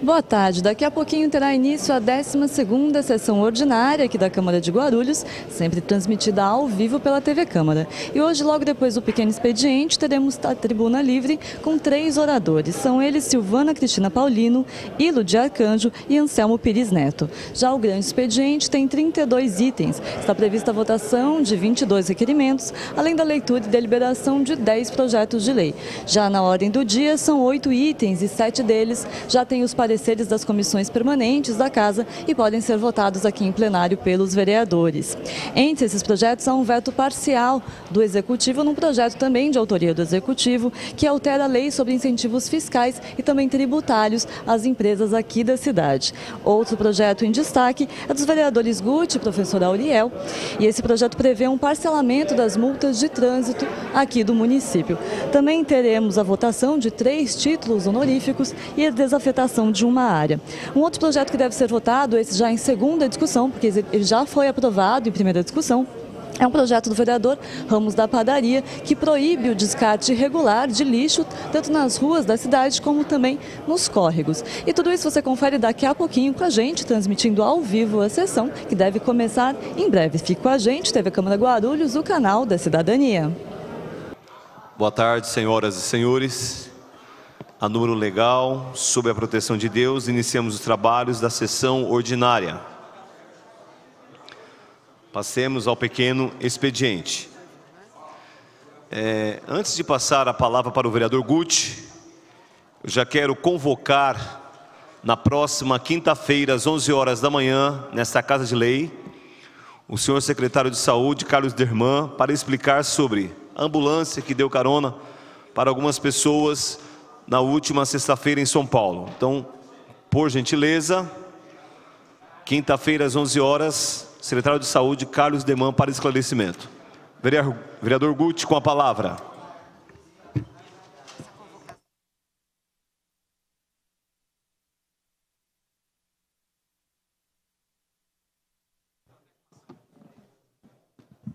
Boa tarde. Daqui a pouquinho terá início a 12ª sessão ordinária aqui da Câmara de Guarulhos, sempre transmitida ao vivo pela TV Câmara. E hoje, logo depois do pequeno expediente, teremos a tribuna livre com 3 oradores. São eles Silvana Cristina Paulino, Ilo de Arcanjo e Anselmo Pires Neto. Já o grande expediente tem 32 itens. Está prevista a votação de 22 requerimentos, além da leitura e deliberação de 10 projetos de lei. Já na ordem do dia, são 8 itens e 7 deles já têm os pareceres das comissões permanentes da Casa e podem ser votados aqui em plenário pelos vereadores. Entre esses projetos, há um veto parcial do Executivo num projeto também de autoria do Executivo, que altera a lei sobre incentivos fiscais e também tributários às empresas aqui da cidade. Outro projeto em destaque é dos vereadores Guti e professor Auriel, e esse projeto prevê um parcelamento das multas de trânsito aqui do município. Também teremos a votação de 3 títulos honoríficos e a desafetação de uma área. Um outro projeto que deve ser votado, esse já em segunda discussão, porque ele já foi aprovado em primeira discussão, é um projeto do vereador Ramos da Padaria, que proíbe o descarte irregular de lixo, tanto nas ruas da cidade como também nos córregos. E tudo isso você confere daqui a pouquinho com a gente, transmitindo ao vivo a sessão, que deve começar em breve. Fique com a gente, TV Câmara Guarulhos, o canal da cidadania. Boa tarde, senhoras e senhores. A número legal, sob a proteção de Deus, iniciamos os trabalhos da sessão ordinária. Passemos ao pequeno expediente. Antes de passar a palavra para o vereador Guti, eu já quero convocar na próxima quinta-feira, às 11 horas da manhã, nesta Casa de Lei, o senhor secretário de Saúde, Carlos Derman, para explicar sobre a ambulância que deu carona para algumas pessoas na última sexta-feira em São Paulo. Então, por gentileza, quinta-feira às 11 horas, secretário de Saúde, Carlos Derman, para esclarecimento. Vereador Guti, com a palavra.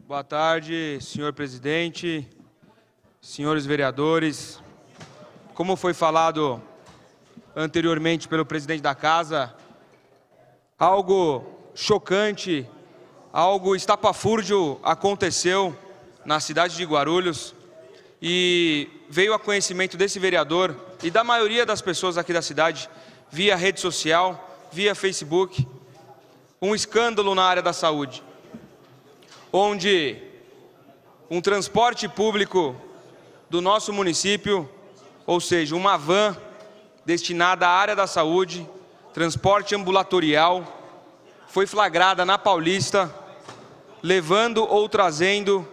Boa tarde, senhor presidente, senhores vereadores. Como foi falado anteriormente pelo presidente da Casa, algo chocante, algo estapafúrdio aconteceu na cidade de Guarulhos e veio a conhecimento desse vereador e da maioria das pessoas aqui da cidade via rede social, via Facebook, um escândalo na área da saúde, onde um transporte público do nosso município, ou seja, uma van destinada à área da saúde, transporte ambulatorial, foi flagrada na Paulista, levando ou trazendo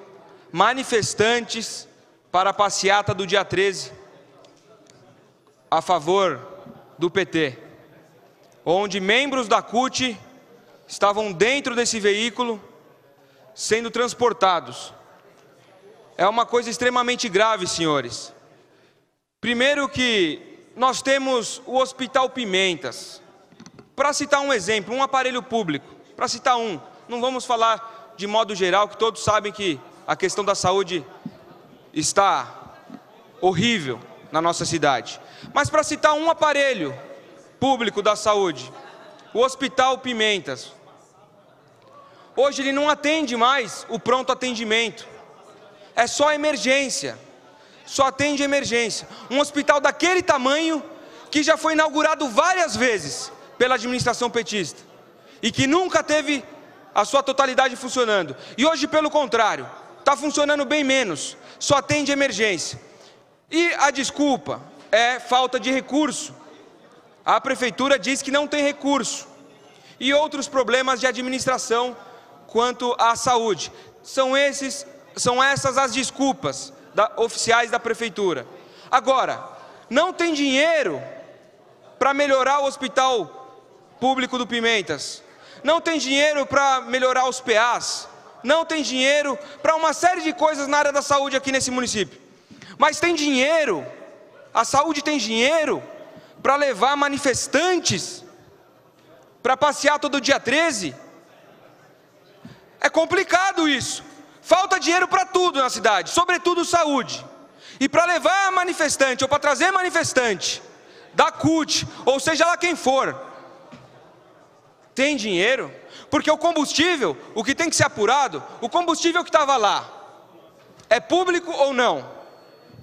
manifestantes para a passeata do dia 13, a favor do PT, onde membros da CUT estavam dentro desse veículo, sendo transportados. É uma coisa extremamente grave, senhores. Primeiro que nós temos o Hospital Pimentas. Para citar um exemplo, um aparelho público, para citar um, não vamos falar de modo geral, que todos sabem que a questão da saúde está horrível na nossa cidade. Mas para citar um aparelho público da saúde, o Hospital Pimentas. Hoje ele não atende mais o pronto atendimento, é só emergência. Só atende emergência. Um hospital daquele tamanho que já foi inaugurado várias vezes pela administração petista e que nunca teve a sua totalidade funcionando. E hoje, pelo contrário, está funcionando bem menos, só atende emergência. E a desculpa é falta de recurso. A prefeitura diz que não tem recurso. E outros problemas de administração quanto à saúde. São essas as desculpas oficiais da prefeitura. Agora, não tem dinheiro para melhorar o hospital público do Pimentas, não tem dinheiro para melhorar os PAs, não tem dinheiro para uma série de coisas na área da saúde aqui nesse município. Mas tem dinheiro, a saúde tem dinheiro para levar manifestantes para passear todo dia 13. É complicado isso. Falta dinheiro para tudo na cidade, sobretudo saúde. E para levar manifestante, ou para trazer manifestante da CUT, ou seja lá quem for, tem dinheiro? Porque o combustível, o que tem que ser apurado, o combustível que estava lá, é público ou não?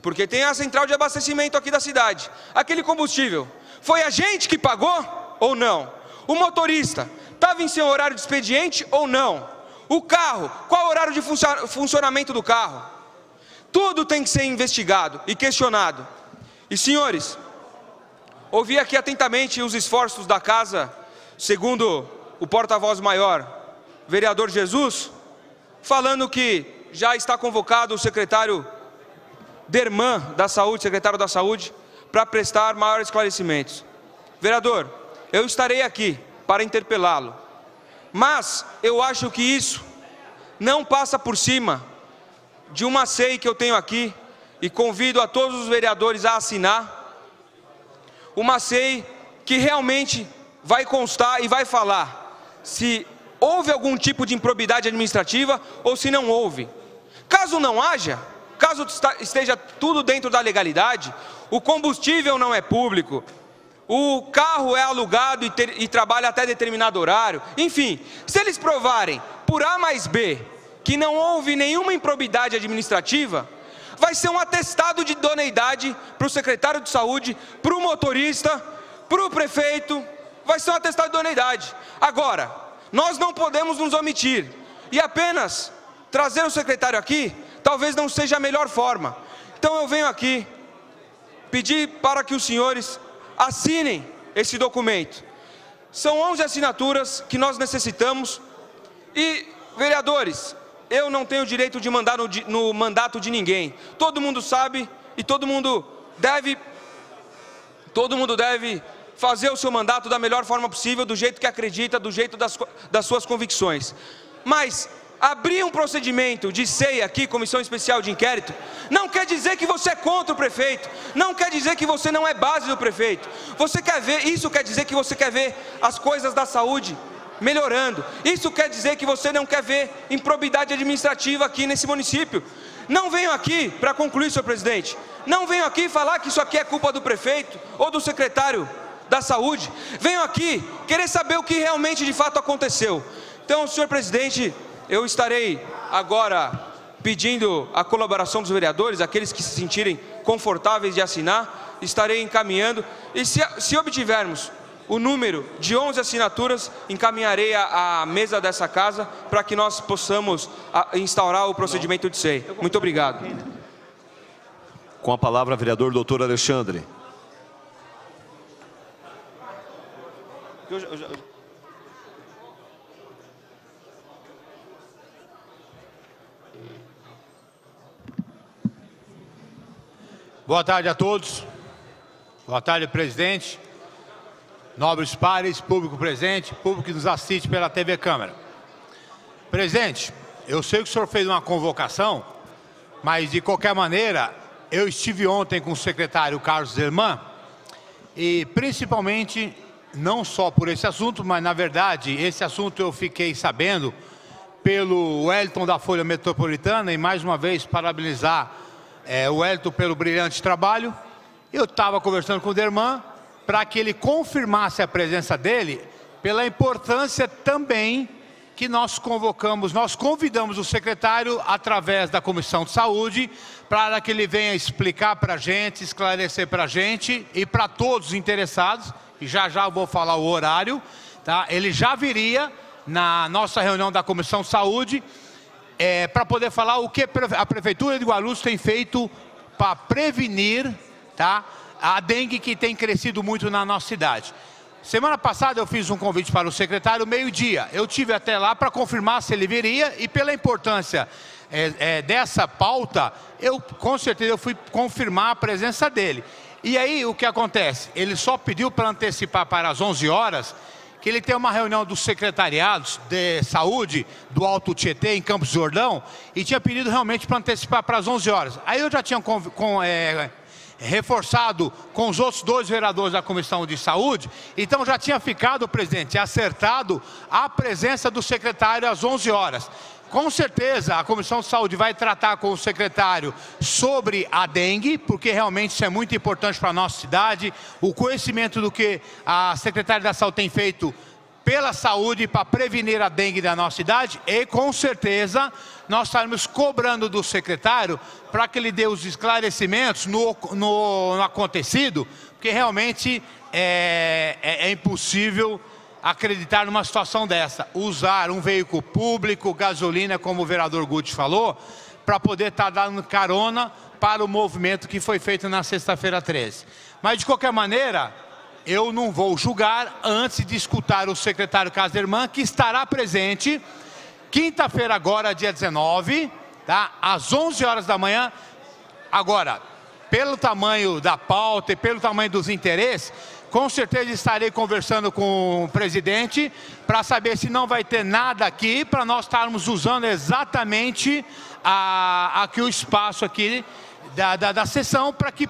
Porque tem a central de abastecimento aqui da cidade. Aquele combustível, foi a gente que pagou ou não? O motorista, estava em seu horário de expediente ou não? O carro, qual o horário de funcionamento do carro? Tudo tem que ser investigado e questionado. E senhores, ouvi aqui atentamente os esforços da casa, segundo o porta-voz maior, vereador Jesus, falando que já está convocado o secretário Derman da Saúde, secretário da Saúde, para prestar maiores esclarecimentos. Vereador, eu estarei aqui para interpelá-lo, mas eu acho que isso não passa por cima de uma SEI que eu tenho aqui, e convido a todos os vereadores a assinar, uma SEI que realmente vai constar e vai falar se houve algum tipo de improbidade administrativa ou se não houve. Caso não haja, caso esteja tudo dentro da legalidade, o combustível não é público, o carro é alugado e trabalha até determinado horário, enfim, se eles provarem por A mais B que não houve nenhuma improbidade administrativa, vai ser um atestado de idoneidade para o secretário de saúde, para o motorista, para o prefeito, vai ser um atestado de idoneidade. Agora, nós não podemos nos omitir, e apenas trazer o secretário aqui, talvez não seja a melhor forma. Então eu venho aqui pedir para que os senhores assinem esse documento. São 11 assinaturas que nós necessitamos, e vereadores, eu não tenho direito de mandar no mandato de ninguém. Todo mundo sabe e todo mundo deve fazer o seu mandato da melhor forma possível, do jeito que acredita, do jeito das suas convicções. Mas abrir um procedimento de SEI aqui, Comissão Especial de Inquérito, não quer dizer que você é contra o prefeito, não quer dizer que você não é base do prefeito. Você quer ver, isso quer dizer que você quer ver as coisas da saúde melhorando. Isso quer dizer que você não quer ver improbidade administrativa aqui nesse município. Não venho aqui, para concluir, senhor presidente, não venho aqui falar que isso aqui é culpa do prefeito ou do secretário da saúde. Venho aqui querer saber o que realmente de fato aconteceu. Então, senhor presidente, eu estarei agora pedindo a colaboração dos vereadores, aqueles que se sentirem confortáveis de assinar, estarei encaminhando, e se obtivermos o número de 11 assinaturas, encaminharei à mesa dessa casa para que nós possamos instaurar o procedimento de SEI. Muito obrigado. Com a palavra, vereador doutor Alexandre. Boa tarde a todos. Boa tarde, presidente. Nobres pares, público presente, público que nos assiste pela TV Câmara. Presidente, eu sei que o senhor fez uma convocação, mas de qualquer maneira, eu estive ontem com o secretário Carlos Derman, e principalmente, não só por esse assunto, mas na verdade, esse assunto eu fiquei sabendo pelo Wellington da Folha Metropolitana, e mais uma vez parabenizar o Wellington pelo brilhante trabalho. Eu estava conversando com o Derman, para que ele confirmasse a presença dele, pela importância também que nós convidamos o secretário através da Comissão de Saúde, para que ele venha explicar para a gente, esclarecer para a gente e para todos os interessados, e já eu vou falar o horário, tá? Ele já viria na nossa reunião da Comissão de Saúde, para poder falar o que a Prefeitura de Guarulhos tem feito para prevenir, tá, a dengue que tem crescido muito na nossa cidade. Semana passada eu fiz um convite para o secretário meio-dia. Eu tive até lá para confirmar se ele viria, e pela importância dessa pauta, com certeza eu fui confirmar a presença dele. E aí o que acontece? Ele só pediu para antecipar para as 11 horas, que ele tem uma reunião dos secretariados de saúde do Alto Tietê, em Campos do Jordão, e tinha pedido realmente para antecipar para as 11 horas. Aí eu já tinha reforçado com os outros 2 vereadores da Comissão de Saúde, então já tinha ficado, presidente, acertado a presença do secretário às 11 horas. Com certeza, a Comissão de Saúde vai tratar com o secretário sobre a dengue, porque realmente isso é muito importante para a nossa cidade, o conhecimento do que a Secretaria da Saúde tem feito pela saúde para prevenir a dengue da nossa cidade, e com certeza nós estaremos cobrando do secretário para que ele dê os esclarecimentos no acontecido, porque realmente é impossível acreditar numa situação dessa, usar um veículo público, gasolina, como o vereador Guti falou, para poder estar dando carona para o movimento que foi feito na sexta-feira 13. Mas de qualquer maneira, eu não vou julgar antes de escutar o secretário Caserman, que estará presente quinta-feira agora, dia 19, tá? Às 11 horas da manhã. Agora, pelo tamanho da pauta e pelo tamanho dos interesses, com certeza estarei conversando com o presidente para saber se não vai ter nada aqui, para nós estarmos usando exatamente aqui o espaço aqui da sessão, porque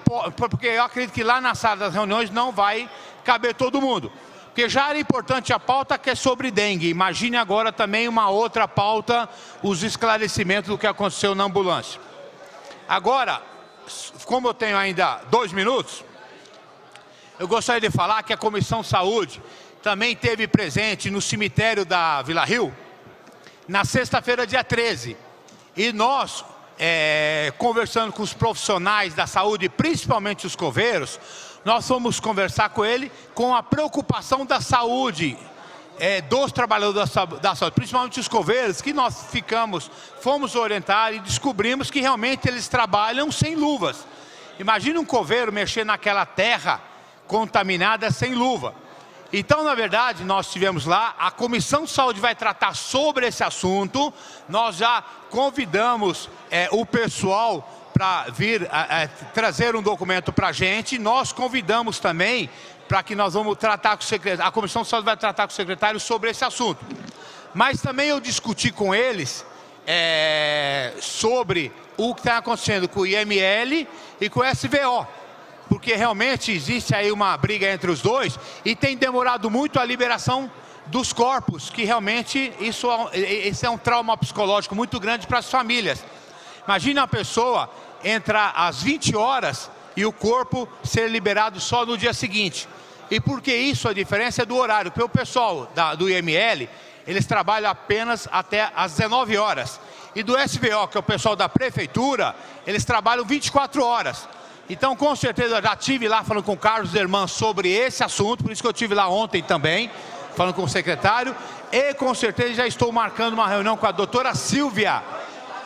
eu acredito que lá na sala das reuniões não vai caber todo mundo. Porque já era importante a pauta que é sobre dengue. Imagine agora também uma outra pauta, os esclarecimentos do que aconteceu na ambulância. Agora, como eu tenho ainda 2 minutos, eu gostaria de falar que a Comissão de Saúde também esteve presente no cemitério da Vila Rio, na sexta-feira, dia 13. E nós, conversando com os profissionais da saúde, principalmente os coveiros, nós fomos conversar com ele com a preocupação da saúde, dos trabalhadores da saúde, principalmente os coveiros, que nós fomos orientar e descobrimos que realmente eles trabalham sem luvas. Imagina um coveiro mexer naquela terra contaminada sem luva. Então, na verdade, nós estivemos lá, a Comissão de Saúde vai tratar sobre esse assunto, nós já convidamos o pessoal para vir trazer um documento para a gente, nós convidamos também para que nós vamos tratar com o secretário, a Comissão de Saúde vai tratar com o secretário sobre esse assunto. Mas também eu discuti com eles sobre o que está acontecendo com o IML e com o SVO. Porque realmente existe aí uma briga entre os dois e tem demorado muito a liberação dos corpos, que realmente isso é um trauma psicológico muito grande para as famílias. Imagina uma pessoa entrar às 20 horas e o corpo ser liberado só no dia seguinte. E por que isso? A diferença é do horário, porque o pessoal do IML, eles trabalham apenas até às 19 horas. E do SVO, que é o pessoal da prefeitura, eles trabalham 24 horas. Então, com certeza, eu já estive lá falando com o Carlos Derman sobre esse assunto, por isso que eu estive lá ontem também, falando com o secretário, e com certeza já estou marcando uma reunião com a doutora Silvia,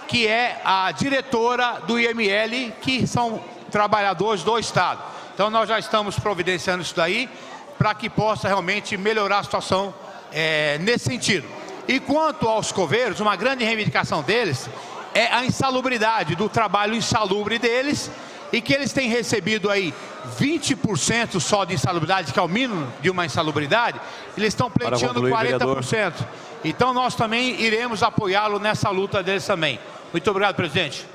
que é a diretora do IML, que são trabalhadores do Estado. Então, nós já estamos providenciando isso daí, para que possa realmente melhorar a situação nesse sentido. E quanto aos coveiros, uma grande reivindicação deles é a insalubridade, do trabalho insalubre deles, e que eles têm recebido aí 20% só de insalubridade, que é o mínimo de uma insalubridade, eles estão pleiteando 40%. Vereador. Então nós também iremos apoiá-lo nessa luta deles também. Muito obrigado, presidente.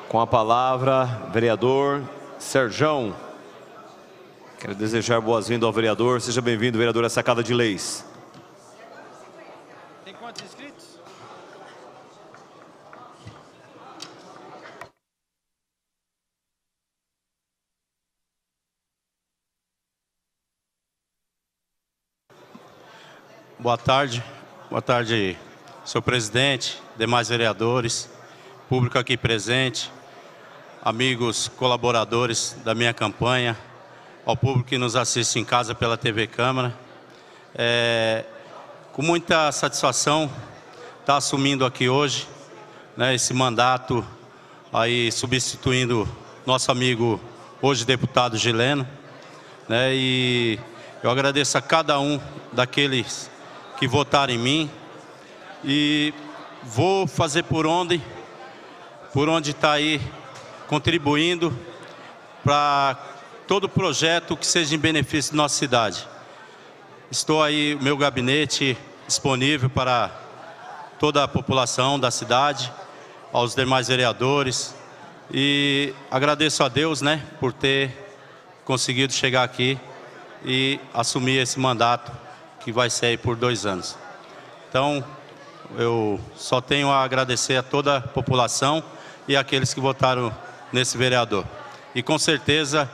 Com a palavra, vereador Serjão. Quero desejar boas-vindas ao vereador. Seja bem-vindo, vereador, à Sacada de Leis. Tem quantos inscritos? Boa tarde, senhor presidente, demais vereadores, público aqui presente, amigos colaboradores da minha campanha, ao público que nos assiste em casa pela TV Câmara. Com muita satisfação estar assumindo aqui hoje, né, esse mandato, aí substituindo nosso amigo, hoje deputado Gileno, né, e eu agradeço a cada um daqueles que votaram em mim e vou fazer por onde está aí contribuindo para todo projeto que seja em benefício da nossa cidade. Estou aí, meu gabinete disponível para toda a população da cidade, aos demais vereadores, e agradeço a Deus, né, por ter conseguido chegar aqui e assumir esse mandato que vai ser aí por 2 anos. Então, eu só tenho a agradecer a toda a população e aqueles que votaram nesse vereador. E com certeza,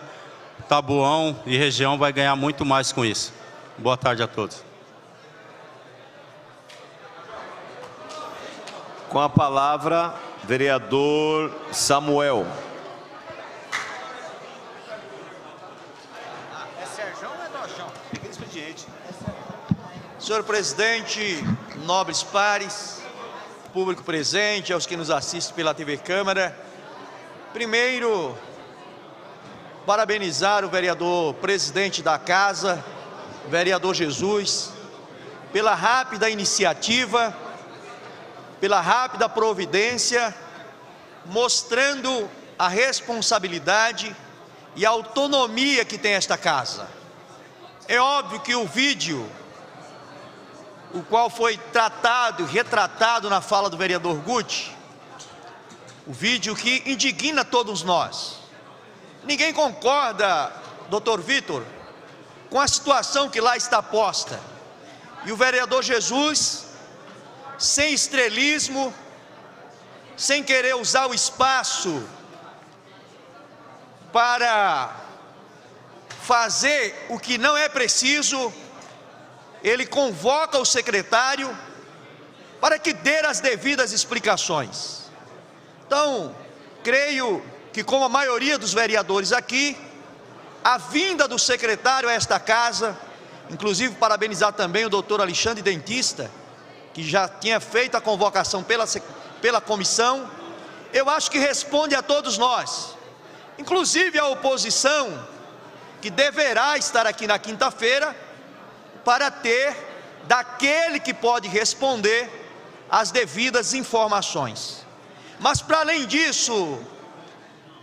Taboão e região vai ganhar muito mais com isso. Boa tarde a todos. Com a palavra, vereador Samuel. É Sérgio ou é Dojão? Pequeno expediente. Senhor presidente, nobres pares, público presente, aos que nos assistem pela TV Câmara. Primeiro, parabenizar o vereador presidente da casa, vereador Jesus, pela rápida iniciativa, pela rápida providência, mostrando a responsabilidade e a autonomia que tem esta casa. É óbvio que o vídeo, o qual foi tratado e retratado na fala do vereador Guti, o vídeo que indigna todos nós. Ninguém concorda, doutor Vitor, com a situação que lá está posta. E o vereador Jesus, sem estrelismo, sem querer usar o espaço para fazer o que não é preciso, ele convoca o secretário para que dê as devidas explicações. Então, creio que, como a maioria dos vereadores aqui, a vinda do secretário a esta casa, inclusive parabenizar também o doutor Alexandre Dentista, que já tinha feito a convocação pela comissão, eu acho que responde a todos nós, inclusive a oposição, que deverá estar aqui na quinta-feira, para ter daquele que pode responder as devidas informações. Mas para além disso,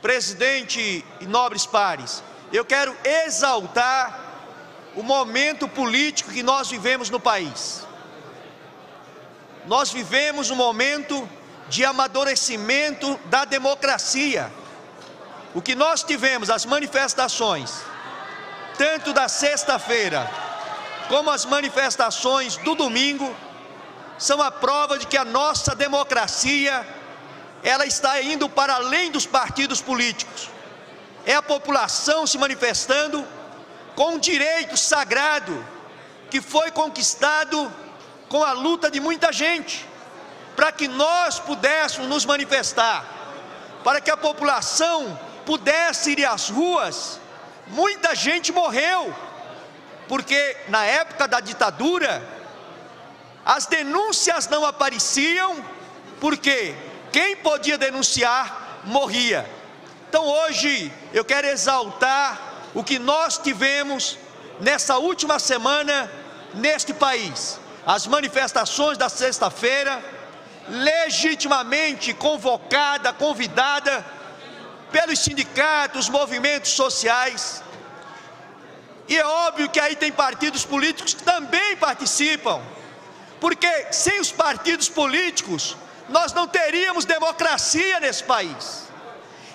presidente e nobres pares, eu quero exaltar o momento político que nós vivemos no país. Nós vivemos um momento de amadurecimento da democracia. O que nós tivemos, as manifestações, tanto da sexta-feira, como as manifestações do domingo, são a prova de que a nossa democracia, ela está indo para além dos partidos políticos. É a população se manifestando com um direito sagrado que foi conquistado com a luta de muita gente, para que nós pudéssemos nos manifestar, para que a população pudesse ir às ruas. Muita gente morreu, porque na época da ditadura, as denúncias não apareciam, porque quem podia denunciar, morria. Então hoje, eu quero exaltar o que nós tivemos nessa última semana, neste país. As manifestações da sexta-feira, legitimamente convocada, convidada pelos sindicatos, movimentos sociais. E é óbvio que aí tem partidos políticos que também participam, porque sem os partidos políticos, nós não teríamos democracia nesse país.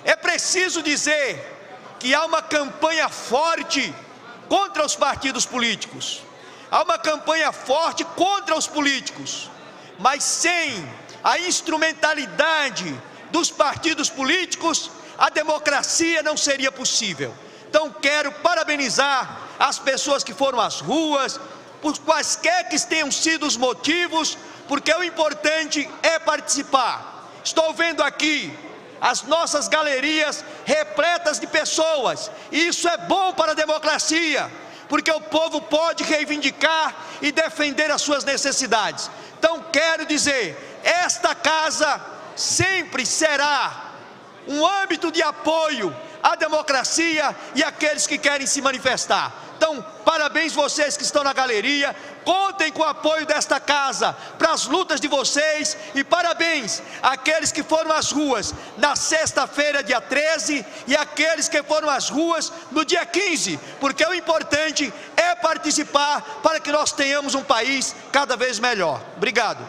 É preciso dizer que há uma campanha forte contra os partidos políticos, há uma campanha forte contra os políticos, mas sem a instrumentalidade dos partidos políticos, a democracia não seria possível. Então quero parabenizar as pessoas que foram às ruas, por quaisquer que tenham sido os motivos, porque o importante é participar. Estou vendo aqui as nossas galerias repletas de pessoas, e isso é bom para a democracia, porque o povo pode reivindicar e defender as suas necessidades. Então quero dizer, esta casa sempre será um âmbito de apoio à democracia e àqueles que querem se manifestar. Então, parabéns vocês que estão na galeria, contem com o apoio desta casa para as lutas de vocês, e parabéns àqueles que foram às ruas na sexta-feira, dia 13, e àqueles que foram às ruas no dia 15, porque o importante é participar para que nós tenhamos um país cada vez melhor. Obrigado.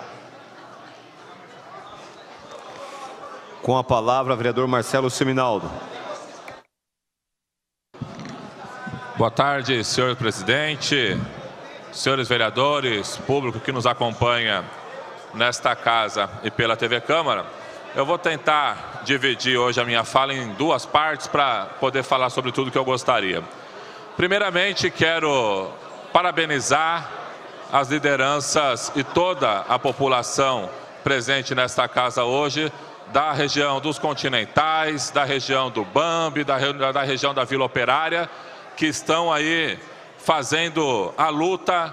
Com a palavra, vereador Marcelo Seminaldo. Boa tarde, senhor presidente, senhores vereadores, público que nos acompanha nesta casa e pela TV Câmara. Eu vou tentar dividir hoje a minha fala em duas partes para poder falar sobre tudo que eu gostaria. Primeiramente, quero parabenizar as lideranças e toda a população presente nesta casa hoje, da região dos Continentais, da região do Bambi, da região da Vila Operária, que estão aí fazendo a luta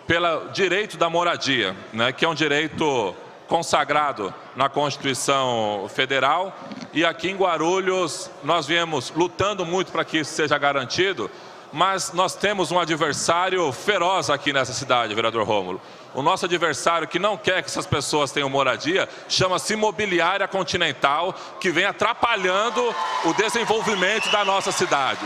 pelo direito da moradia, né, que é um direito consagrado na Constituição Federal. E aqui em Guarulhos nós viemos lutando muito para que isso seja garantido, mas nós temos um adversário feroz aqui nessa cidade, vereador Rômulo. O nosso adversário que não quer que essas pessoas tenham moradia chama-se Imobiliária Continental, que vem atrapalhando o desenvolvimento da nossa cidade.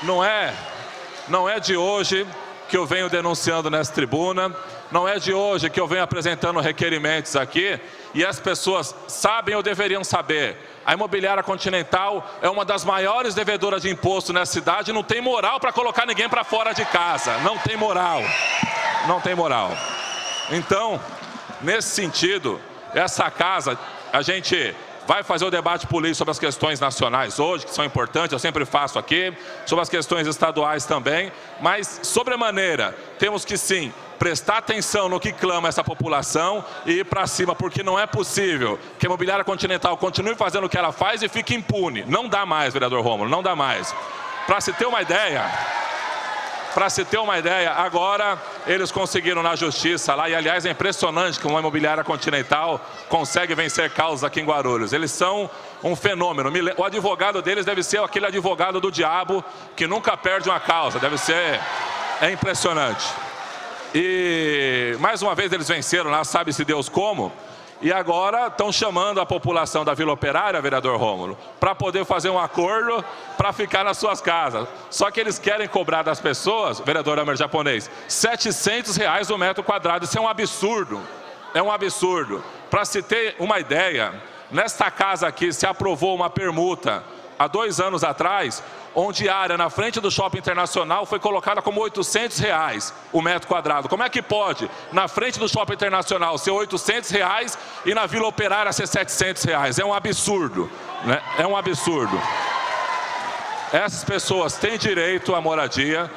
Não é de hoje que eu venho denunciando nessa tribuna, não é de hoje que eu venho apresentando requerimentos aqui, e as pessoas sabem ou deveriam saber. A Imobiliária Continental é uma das maiores devedoras de imposto nessa cidade e não tem moral para colocar ninguém para fora de casa. Não tem moral. Não tem moral. Então, nesse sentido, essa casa, a gente vai fazer o debate político sobre as questões nacionais hoje, que são importantes, eu sempre faço aqui, sobre as questões estaduais também, mas, sobremaneira, temos que sim prestar atenção no que clama essa população e ir para cima, porque não é possível que a Imobiliária Continental continue fazendo o que ela faz e fique impune. Não dá mais, vereador Rômulo, não dá mais. Para se ter uma ideia, agora eles conseguiram na justiça lá, e aliás é impressionante que uma Imobiliária Continental consegue vencer causas aqui em Guarulhos. Eles são um fenômeno. O advogado deles deve ser aquele advogado do diabo que nunca perde uma causa. É impressionante. E mais uma vez eles venceram lá, sabe-se Deus como, e agora estão chamando a população da Vila Operária, vereador Rômulo, para poder fazer um acordo para ficar nas suas casas. Só que eles querem cobrar das pessoas, vereador Amer Japonês, R$700 o metro quadrado. Isso é um absurdo, é um absurdo. Para se ter uma ideia, nesta casa aqui se aprovou uma permuta há 2 anos atrás, onde a área na frente do Shopping Internacional foi colocada como R$800 o metro quadrado. Como é que pode, na frente do Shopping Internacional, ser R$800 e na Vila Operária ser R$700? É um absurdo, né? É um absurdo. Essas pessoas têm direito à moradia.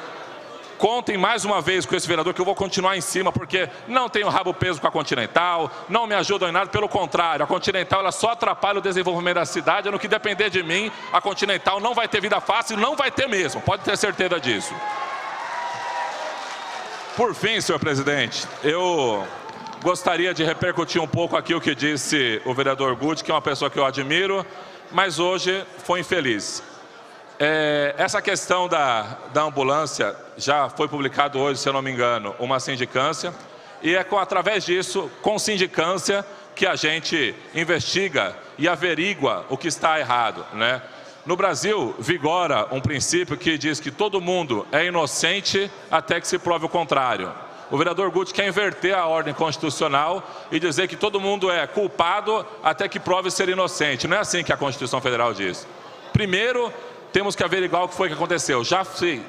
Contem mais uma vez com esse vereador, que eu vou continuar em cima, porque não tenho rabo preso com a Continental, não me ajudam em nada, pelo contrário, a Continental ela só atrapalha o desenvolvimento da cidade. No que depender de mim, a Continental não vai ter vida fácil, não vai ter mesmo, pode ter certeza disso. Por fim, senhor presidente, eu gostaria de repercutir um pouco aqui o que disse o vereador Guti, que é uma pessoa que eu admiro, mas hoje foi infeliz. Essa questão da ambulância, já foi publicado hoje, se eu não me engano, uma sindicância, e é através disso, com sindicância, que a gente investiga e averigua o que está errado, né? No Brasil, vigora um princípio que diz que todo mundo é inocente até que se prove o contrário. O vereador Guti quer inverter a ordem constitucional e dizer que todo mundo é culpado até que prove ser inocente. Não é assim que a Constituição Federal diz. Primeiro, temos que averiguar o que foi que aconteceu. Já se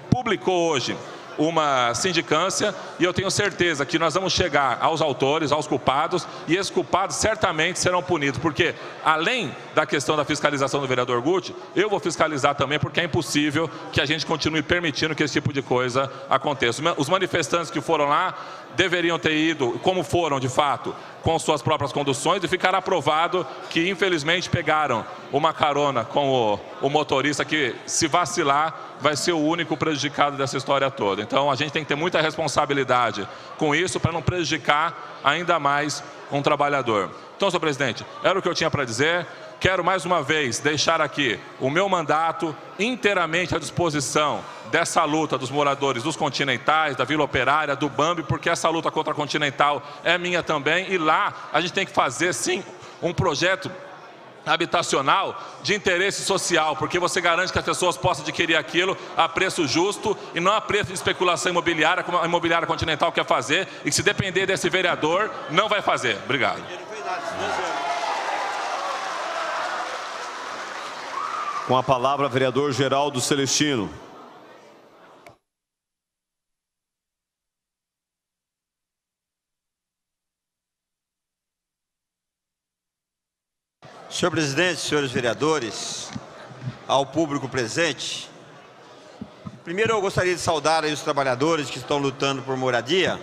publicou hoje uma sindicância e eu tenho certeza que nós vamos chegar aos autores, aos culpados, e esses culpados certamente serão punidos, porque além da questão da fiscalização do vereador Guti, eu vou fiscalizar também, porque é impossível que a gente continue permitindo que esse tipo de coisa aconteça. Os manifestantes que foram lá deveriam ter ido, como foram de fato, com suas próprias conduções, e ficar aprovado que infelizmente pegaram uma carona com o motorista que, se vacilar, vai ser o único prejudicado dessa história toda. Então a gente tem que ter muita responsabilidade com isso para não prejudicar ainda mais um trabalhador. Então, senhor presidente, era o que eu tinha para dizer. Quero mais uma vez deixar aqui o meu mandato inteiramente à disposição dessa luta dos moradores dos Continentais, da Vila Operária, do Bambi, porque essa luta contra a Continental é minha também, e lá a gente tem que fazer sim um projeto habitacional de interesse social, porque você garante que as pessoas possam adquirir aquilo a preço justo e não a preço de especulação imobiliária, como a Imobiliária Continental quer fazer, e que se depender desse vereador, não vai fazer. Obrigado. Com a palavra, vereador Geraldo Celestino. Senhor presidente, senhores vereadores, ao público presente, primeiro eu gostaria de saudar aí os trabalhadores que estão lutando por moradia.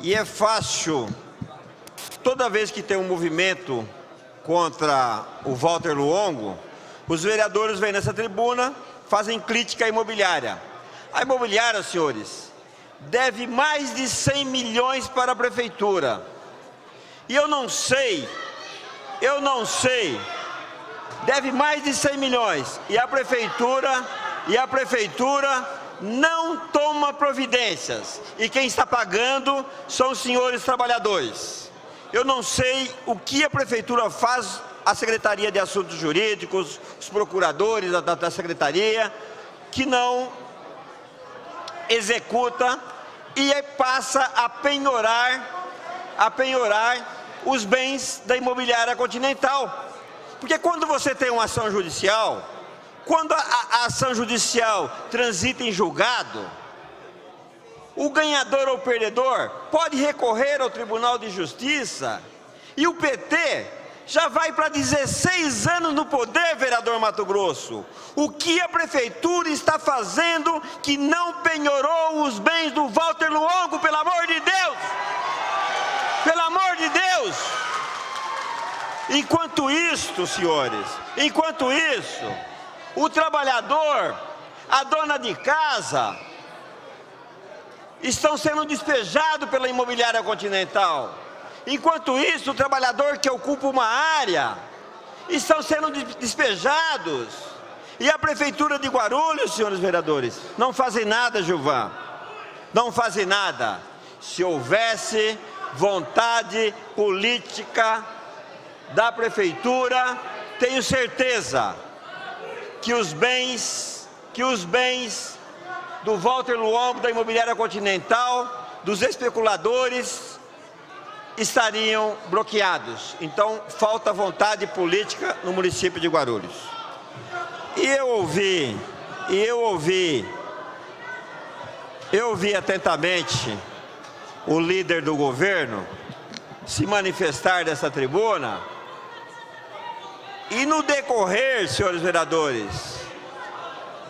E é fácil, toda vez que tem um movimento contra o Walter Luongo, os vereadores vêm nessa tribuna, fazem crítica à imobiliária. A imobiliária, senhores, deve mais de 100 milhões para a prefeitura. E eu não sei, deve mais de 100 milhões. E a prefeitura não toma providências. E quem está pagando são os senhores trabalhadores. Eu não sei o que a prefeitura faz, a Secretaria de Assuntos Jurídicos, os procuradores da Secretaria, que não executa e passa a penhorar os bens da Imobiliária Continental. Porque quando você tem uma ação judicial, quando a ação judicial transita em julgado, o ganhador ou perdedor pode recorrer ao Tribunal de Justiça, e o PT já vai para 16 anos no poder, vereador Mato Grosso. O que a prefeitura está fazendo que não penhorou os bens do Walter Luongo, pelo amor de Deus? Pelo amor de Deus! Enquanto isso, senhores, o trabalhador, a dona de casa, estão sendo despejados pela Imobiliária Continental. Enquanto isso, o trabalhador que ocupa uma área, estão sendo despejados. E a Prefeitura de Guarulhos, senhores vereadores, não fazem nada, Gilvan. Não fazem nada. Se houvesse vontade política da prefeitura, tenho certeza que os bens do Walter Luongo, da Imobiliária Continental, dos especuladores, estariam bloqueados. Então, falta vontade política no município de Guarulhos. E eu ouvi atentamente o líder do governo se manifestar dessa tribuna, e no decorrer, senhores vereadores,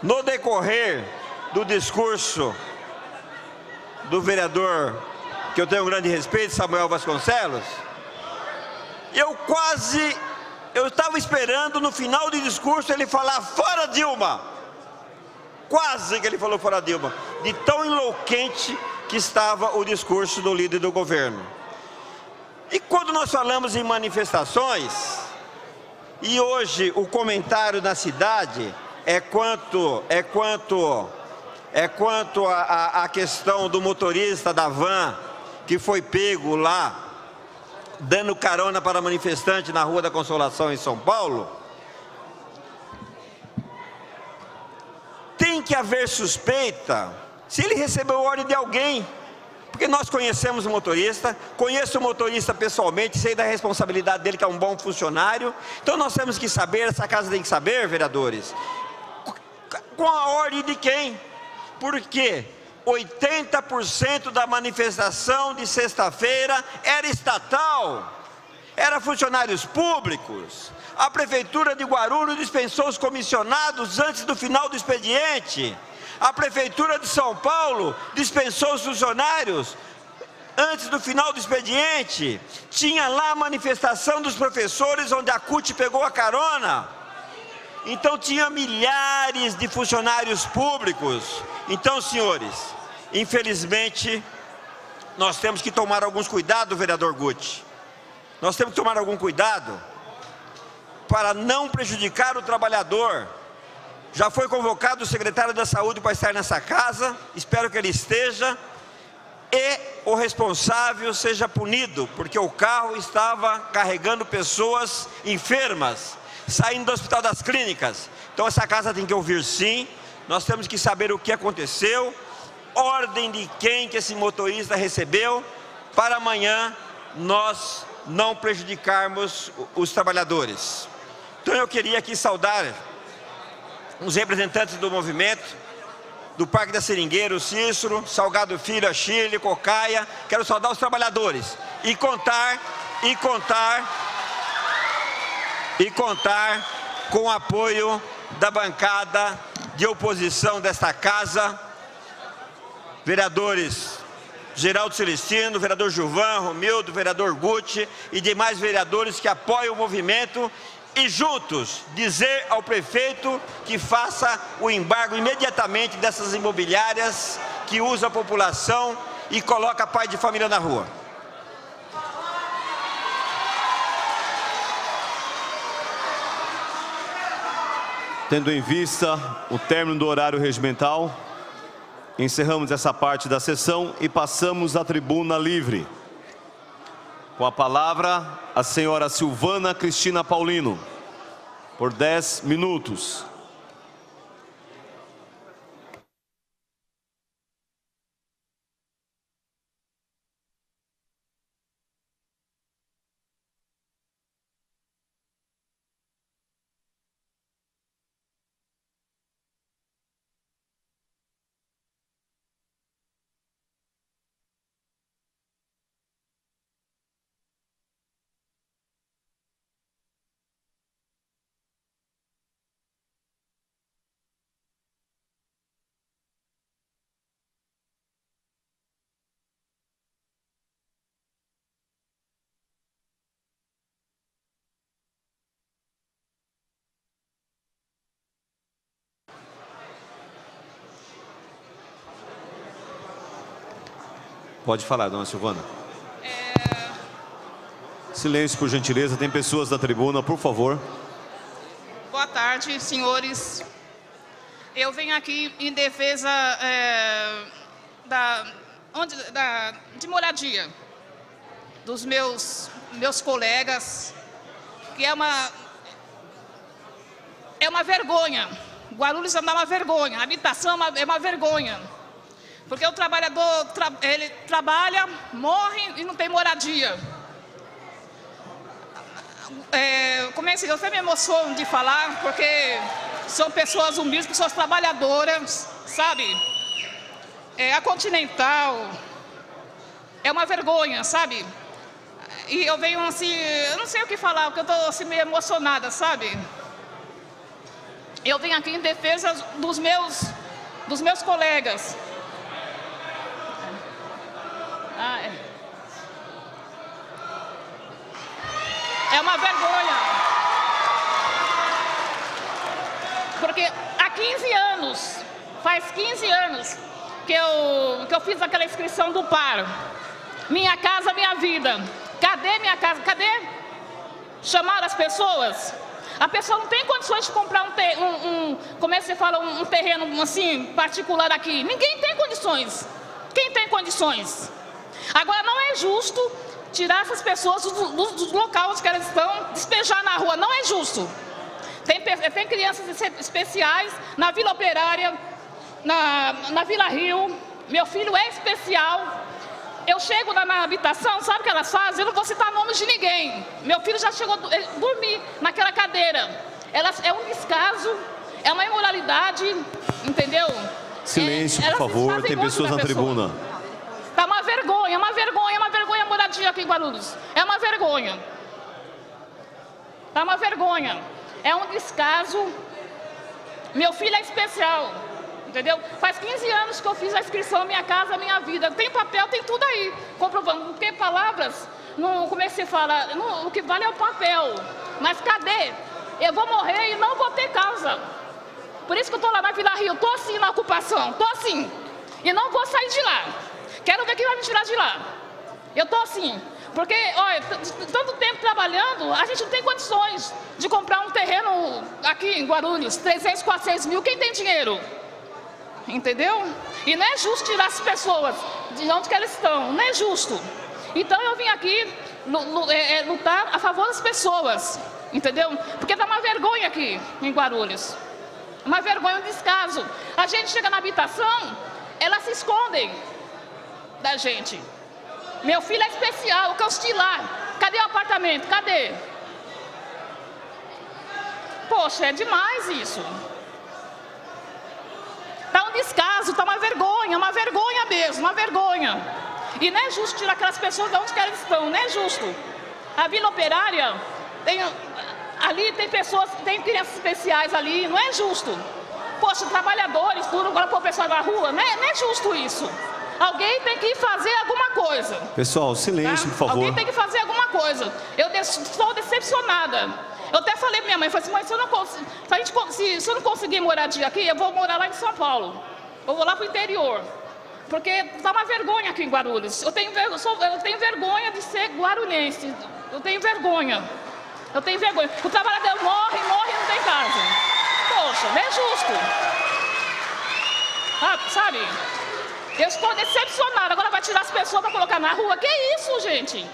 no decorrer do discurso do vereador, que eu tenho um grande respeito, Samuel Vasconcelos, eu estava esperando no final do discurso ele falar fora Dilma. Quase que ele falou fora Dilma, de tão enlouquente que estava o discurso do líder do governo. E quando nós falamos em manifestações, e hoje o comentário na cidade é quanto a questão do motorista da van que foi pego lá dando carona para manifestante na Rua da Consolação em São Paulo, tem que haver suspeita se ele recebeu ordem de alguém. Porque nós conhecemos o motorista, conheço o motorista pessoalmente, sei da responsabilidade dele, que é um bom funcionário. Então nós temos que saber, essa casa tem que saber, vereadores, com a ordem de quem? Porque 80% da manifestação de sexta-feira era estatal, era funcionários públicos. A Prefeitura de Guarulhos dispensou os comissionados antes do final do expediente. A Prefeitura de São Paulo dispensou os funcionários antes do final do expediente. Tinha lá a manifestação dos professores, onde a CUT pegou a carona. Então tinha milhares de funcionários públicos. Então, senhores, infelizmente, nós temos que tomar alguns cuidados, vereador Guti. Nós temos que tomar algum cuidado para não prejudicar o trabalhador. Já foi convocado o secretário da Saúde para estar nessa casa, espero que ele esteja. e o responsável seja punido, porque o carro estava carregando pessoas enfermas, saindo do Hospital das Clínicas. Então essa casa tem que ouvir sim, nós temos que saber o que aconteceu, ordem de quem que esse motorista recebeu, para amanhã nós não prejudicarmos os trabalhadores. Então eu queria aqui saudar os representantes do movimento, do Parque da Seringueira, o Cícero, Salgado Filho, Achille, Cocaia. Quero saudar os trabalhadores e contar com o apoio da bancada de oposição desta casa, vereadores Geraldo Celestino, vereador Gilvan, Romildo, vereador Gucci e demais vereadores que apoiam o movimento, e juntos dizer ao prefeito que faça o embargo imediatamente dessas imobiliárias que usam a população e coloca pai de família na rua. Tendo em vista o término do horário regimental, encerramos essa parte da sessão e passamos à tribuna livre. Com a palavra, a senhora Silvana Cristina Paulino, por 10 minutos. Pode falar, dona Silvana. Silêncio, por gentileza. Tem pessoas da tribuna, por favor. Boa tarde, senhores. Eu venho aqui em defesa de moradia dos meus colegas, que é uma vergonha. Guarulhos é uma vergonha, a habitação é uma vergonha. Porque o trabalhador, ele trabalha, morre e não tem moradia. Eu até me emociono de falar, porque são pessoas humildes, pessoas trabalhadoras, sabe? A Continental é uma vergonha, sabe? E eu venho assim, eu não sei o que falar, porque eu estou assim meio emocionada, sabe? Eu venho aqui em defesa dos meus colegas. É uma vergonha. Porque há 15 anos, faz 15 anos que eu fiz aquela inscrição do PAR. Minha Casa Minha Vida. Cadê minha casa? Cadê? Chamaram as pessoas? A pessoa não tem condições de comprar como é que você fala, um terreno assim, particular aqui. Ninguém tem condições. Quem tem condições? Agora, não é justo tirar essas pessoas dos locais que elas estão, despejar na rua. Não é justo. Tem crianças especiais na Vila Operária, na Vila Rio. Meu filho é especial. Eu chego na habitação, sabe o que elas fazem? Eu não vou citar nomes de ninguém. Meu filho já chegou a dormir naquela cadeira. É um descaso, é uma imoralidade, entendeu? Silêncio, por favor, tem pessoas na tribuna. Tá uma vergonha, a moradia aqui em Guarulhos. É uma vergonha. Tá uma vergonha. É um descaso. Meu filho é especial, entendeu? Faz 15 anos que eu fiz a inscrição Minha Casa Minha Vida. Tem papel, tem tudo aí, comprovando. Porque palavras, como é que se fala? O que vale é o papel. Mas cadê? Eu vou morrer e não vou ter casa. Por isso que eu tô lá na Vila Rio, tô assim na ocupação, tô assim. E não vou sair de lá. Quero ver quem vai me tirar de lá. Eu tô assim, porque, olha, tanto tempo trabalhando, a gente não tem condições de comprar um terreno aqui em Guarulhos, 300, 400 mil. Quem tem dinheiro? entendeu? E não é justo tirar as pessoas de onde que elas estão, não é justo. Então eu vim aqui lutar a favor das pessoas, entendeu? Porque dá uma vergonha aqui em Guarulhos, uma vergonha, um descaso. A gente chega na habitação, elas se escondem da gente. Meu filho é especial, eu quero lá. Cadê o apartamento? Cadê? Poxa, é demais isso. Tá um descaso, tá uma vergonha mesmo, uma vergonha. E não é justo tirar aquelas pessoas de onde que elas estão, não é justo. A Vila Operária, ali tem pessoas, tem crianças especiais ali, não é justo. Poxa, trabalhadores, tudo, agora pôr o pessoal na rua, não é justo isso. Alguém tem que fazer alguma coisa. Pessoal, silêncio, por favor. Alguém tem que fazer alguma coisa. Eu estou decepcionada. Eu até falei pra minha mãe, falei assim, mãe, se eu não conseguir moradia aqui, eu vou morar lá em São Paulo. Eu vou lá pro interior. Porque dá uma vergonha aqui em Guarulhos. Eu tenho vergonha de ser guarulhense. Eu tenho vergonha. O trabalhador morre e não tem casa. Poxa, não é justo. Sabe? Eu estou decepcionada. Agora vai tirar as pessoas para colocar na rua. Que isso, gente?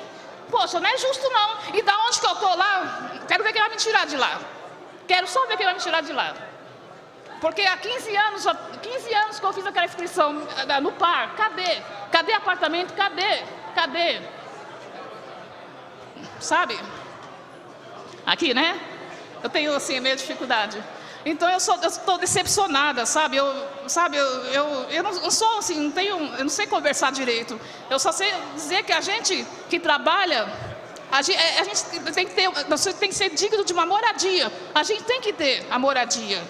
Poxa, não é justo não. E da onde que eu estou lá, quero ver quem vai me tirar de lá. Quero só ver quem vai me tirar de lá. Porque há 15 anos que eu fiz aquela inscrição no PAR. Cadê? Cadê apartamento? Cadê? Sabe? Aqui, né? Eu tenho, assim, meio dificuldade. Então, eu estou decepcionada, sabe? Eu não sou, assim, eu não sei conversar direito. Eu só sei dizer que a gente que trabalha, a gente tem que ser digno de uma moradia. A gente tem que ter a moradia.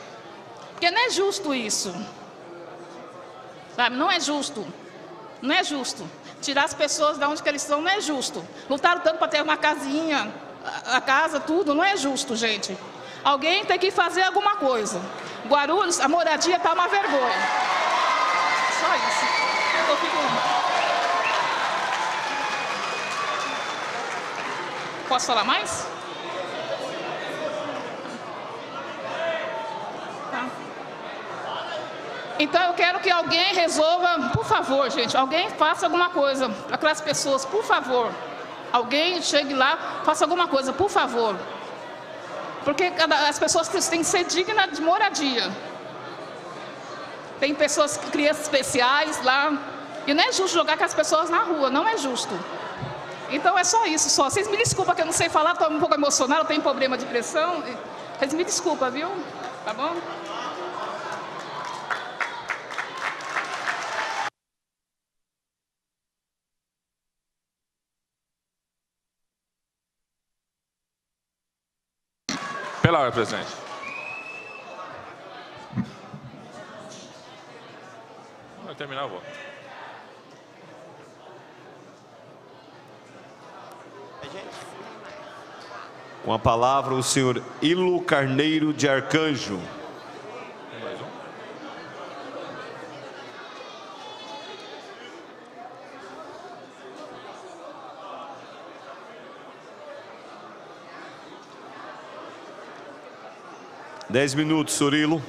Porque não é justo isso. Sabe? Não é justo. Não é justo. Tirar as pessoas de onde que eles estão não é justo. Lutaram tanto para ter uma casinha, a casa, tudo. Não é justo, gente. Alguém tem que fazer alguma coisa. Guarulhos, a moradia está uma vergonha. Só isso. Eu fico... Posso falar mais? Tá. Então eu quero que alguém resolva, por favor, gente, alguém faça alguma coisa para aquelas pessoas, por favor. Alguém chegue lá, faça alguma coisa, por favor. Porque as pessoas têm que ser dignas de moradia. Tem pessoas, crianças especiais lá. E não é justo jogar com as pessoas na rua, não é justo. Então é só isso, só. Vocês me desculpem que eu não sei falar, estou um pouco emocionada, eu tenho problema de pressão. Vocês me desculpem, viu? Tá bom? Pela ordem, presidente. Vai terminar, eu vou. Com a palavra, o senhor Ilo Carneiro de Arcanjo. Mais um. Dez minutos, senhor Ilo.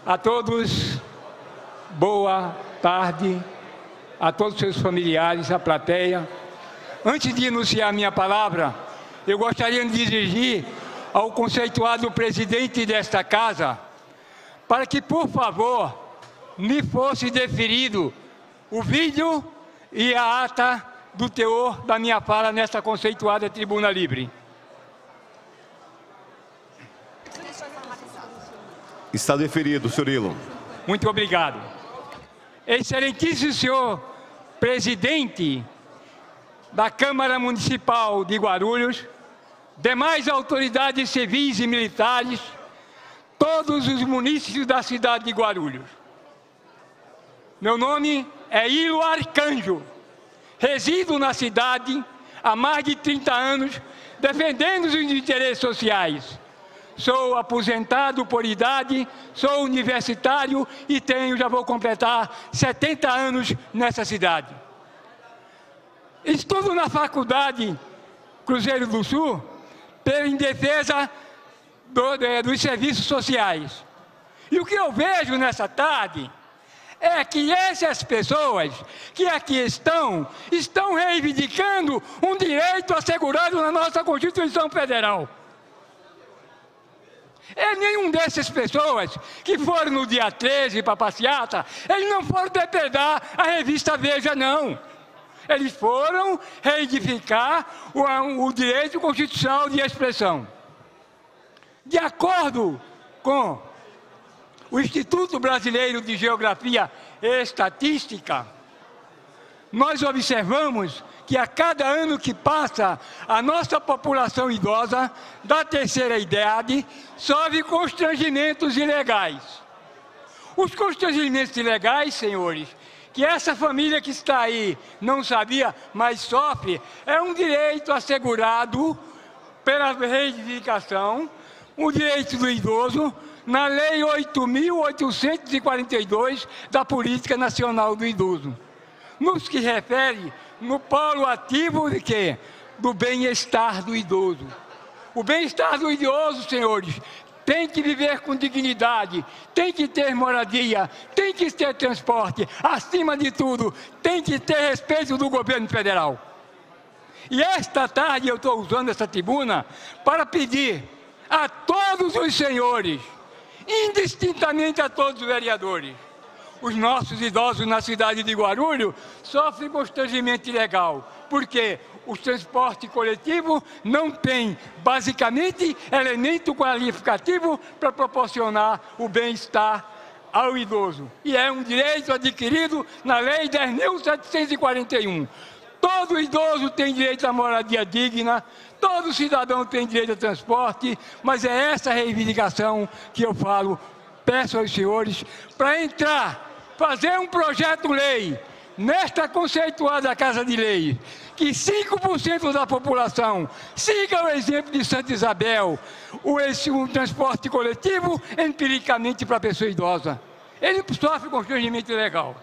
A todos, boa tarde, a todos os seus familiares, a plateia. Antes de anunciar minha palavra, eu gostaria de dirigir ao conceituado presidente desta casa, para que, por favor, me fosse deferido o vídeo e a ata do teor da minha fala nesta conceituada tribuna livre. Está deferido, senhor Ilo. Muito obrigado. Excelentíssimo senhor presidente da Câmara Municipal de Guarulhos, demais autoridades civis e militares, todos os munícipes da cidade de Guarulhos. Meu nome é Ilo Arcanjo. Resido na cidade há mais de 30 anos, defendendo os interesses sociais. sou aposentado por idade, sou universitário e já vou completar 70 anos nessa cidade. Estudo na faculdade Cruzeiro do Sul em defesa dos serviços sociais. E o que eu vejo nessa tarde é que essas pessoas que aqui estão reivindicando um direito assegurado na nossa Constituição Federal. Nenhum dessas pessoas que foram no dia 13 para a passeata, eles não foram depredar a revista Veja, não. Eles foram reivindicar o direito constitucional de expressão. De acordo com o Instituto Brasileiro de Geografia e Estatística, nós observamos que a cada ano que passa, a nossa população idosa da terceira idade sofre constrangimentos ilegais. Os constrangimentos ilegais, senhores, que essa família que está aí não sabia, mas sofre, é um direito assegurado pela reivindicação, o direito do idoso, na Lei 8.842 da Política Nacional do Idoso. Nos que refere no polo ativo de quê? Do bem-estar do idoso. O bem-estar do idoso, senhores, tem que viver com dignidade, tem que ter moradia, tem que ter transporte, acima de tudo, tem que ter respeito do governo federal. E esta tarde eu estou usando essa tribuna para pedir a todos os senhores, indistintamente a todos os vereadores, os nossos idosos na cidade de Guarulhos sofrem constrangimento ilegal, porque o transporte coletivo não tem, basicamente, elemento qualificativo para proporcionar o bem-estar ao idoso. E é um direito adquirido na Lei 10.741. Todo idoso tem direito à moradia digna, todo cidadão tem direito a transporte, mas é essa reivindicação que eu falo, peço aos senhores, para entrar, fazer um projeto-lei, nesta conceituada Casa de Lei, que 5% da população siga o exemplo de Santa Isabel, o transporte coletivo empiricamente para a pessoa idosa. Ele sofre constrangimento ilegal.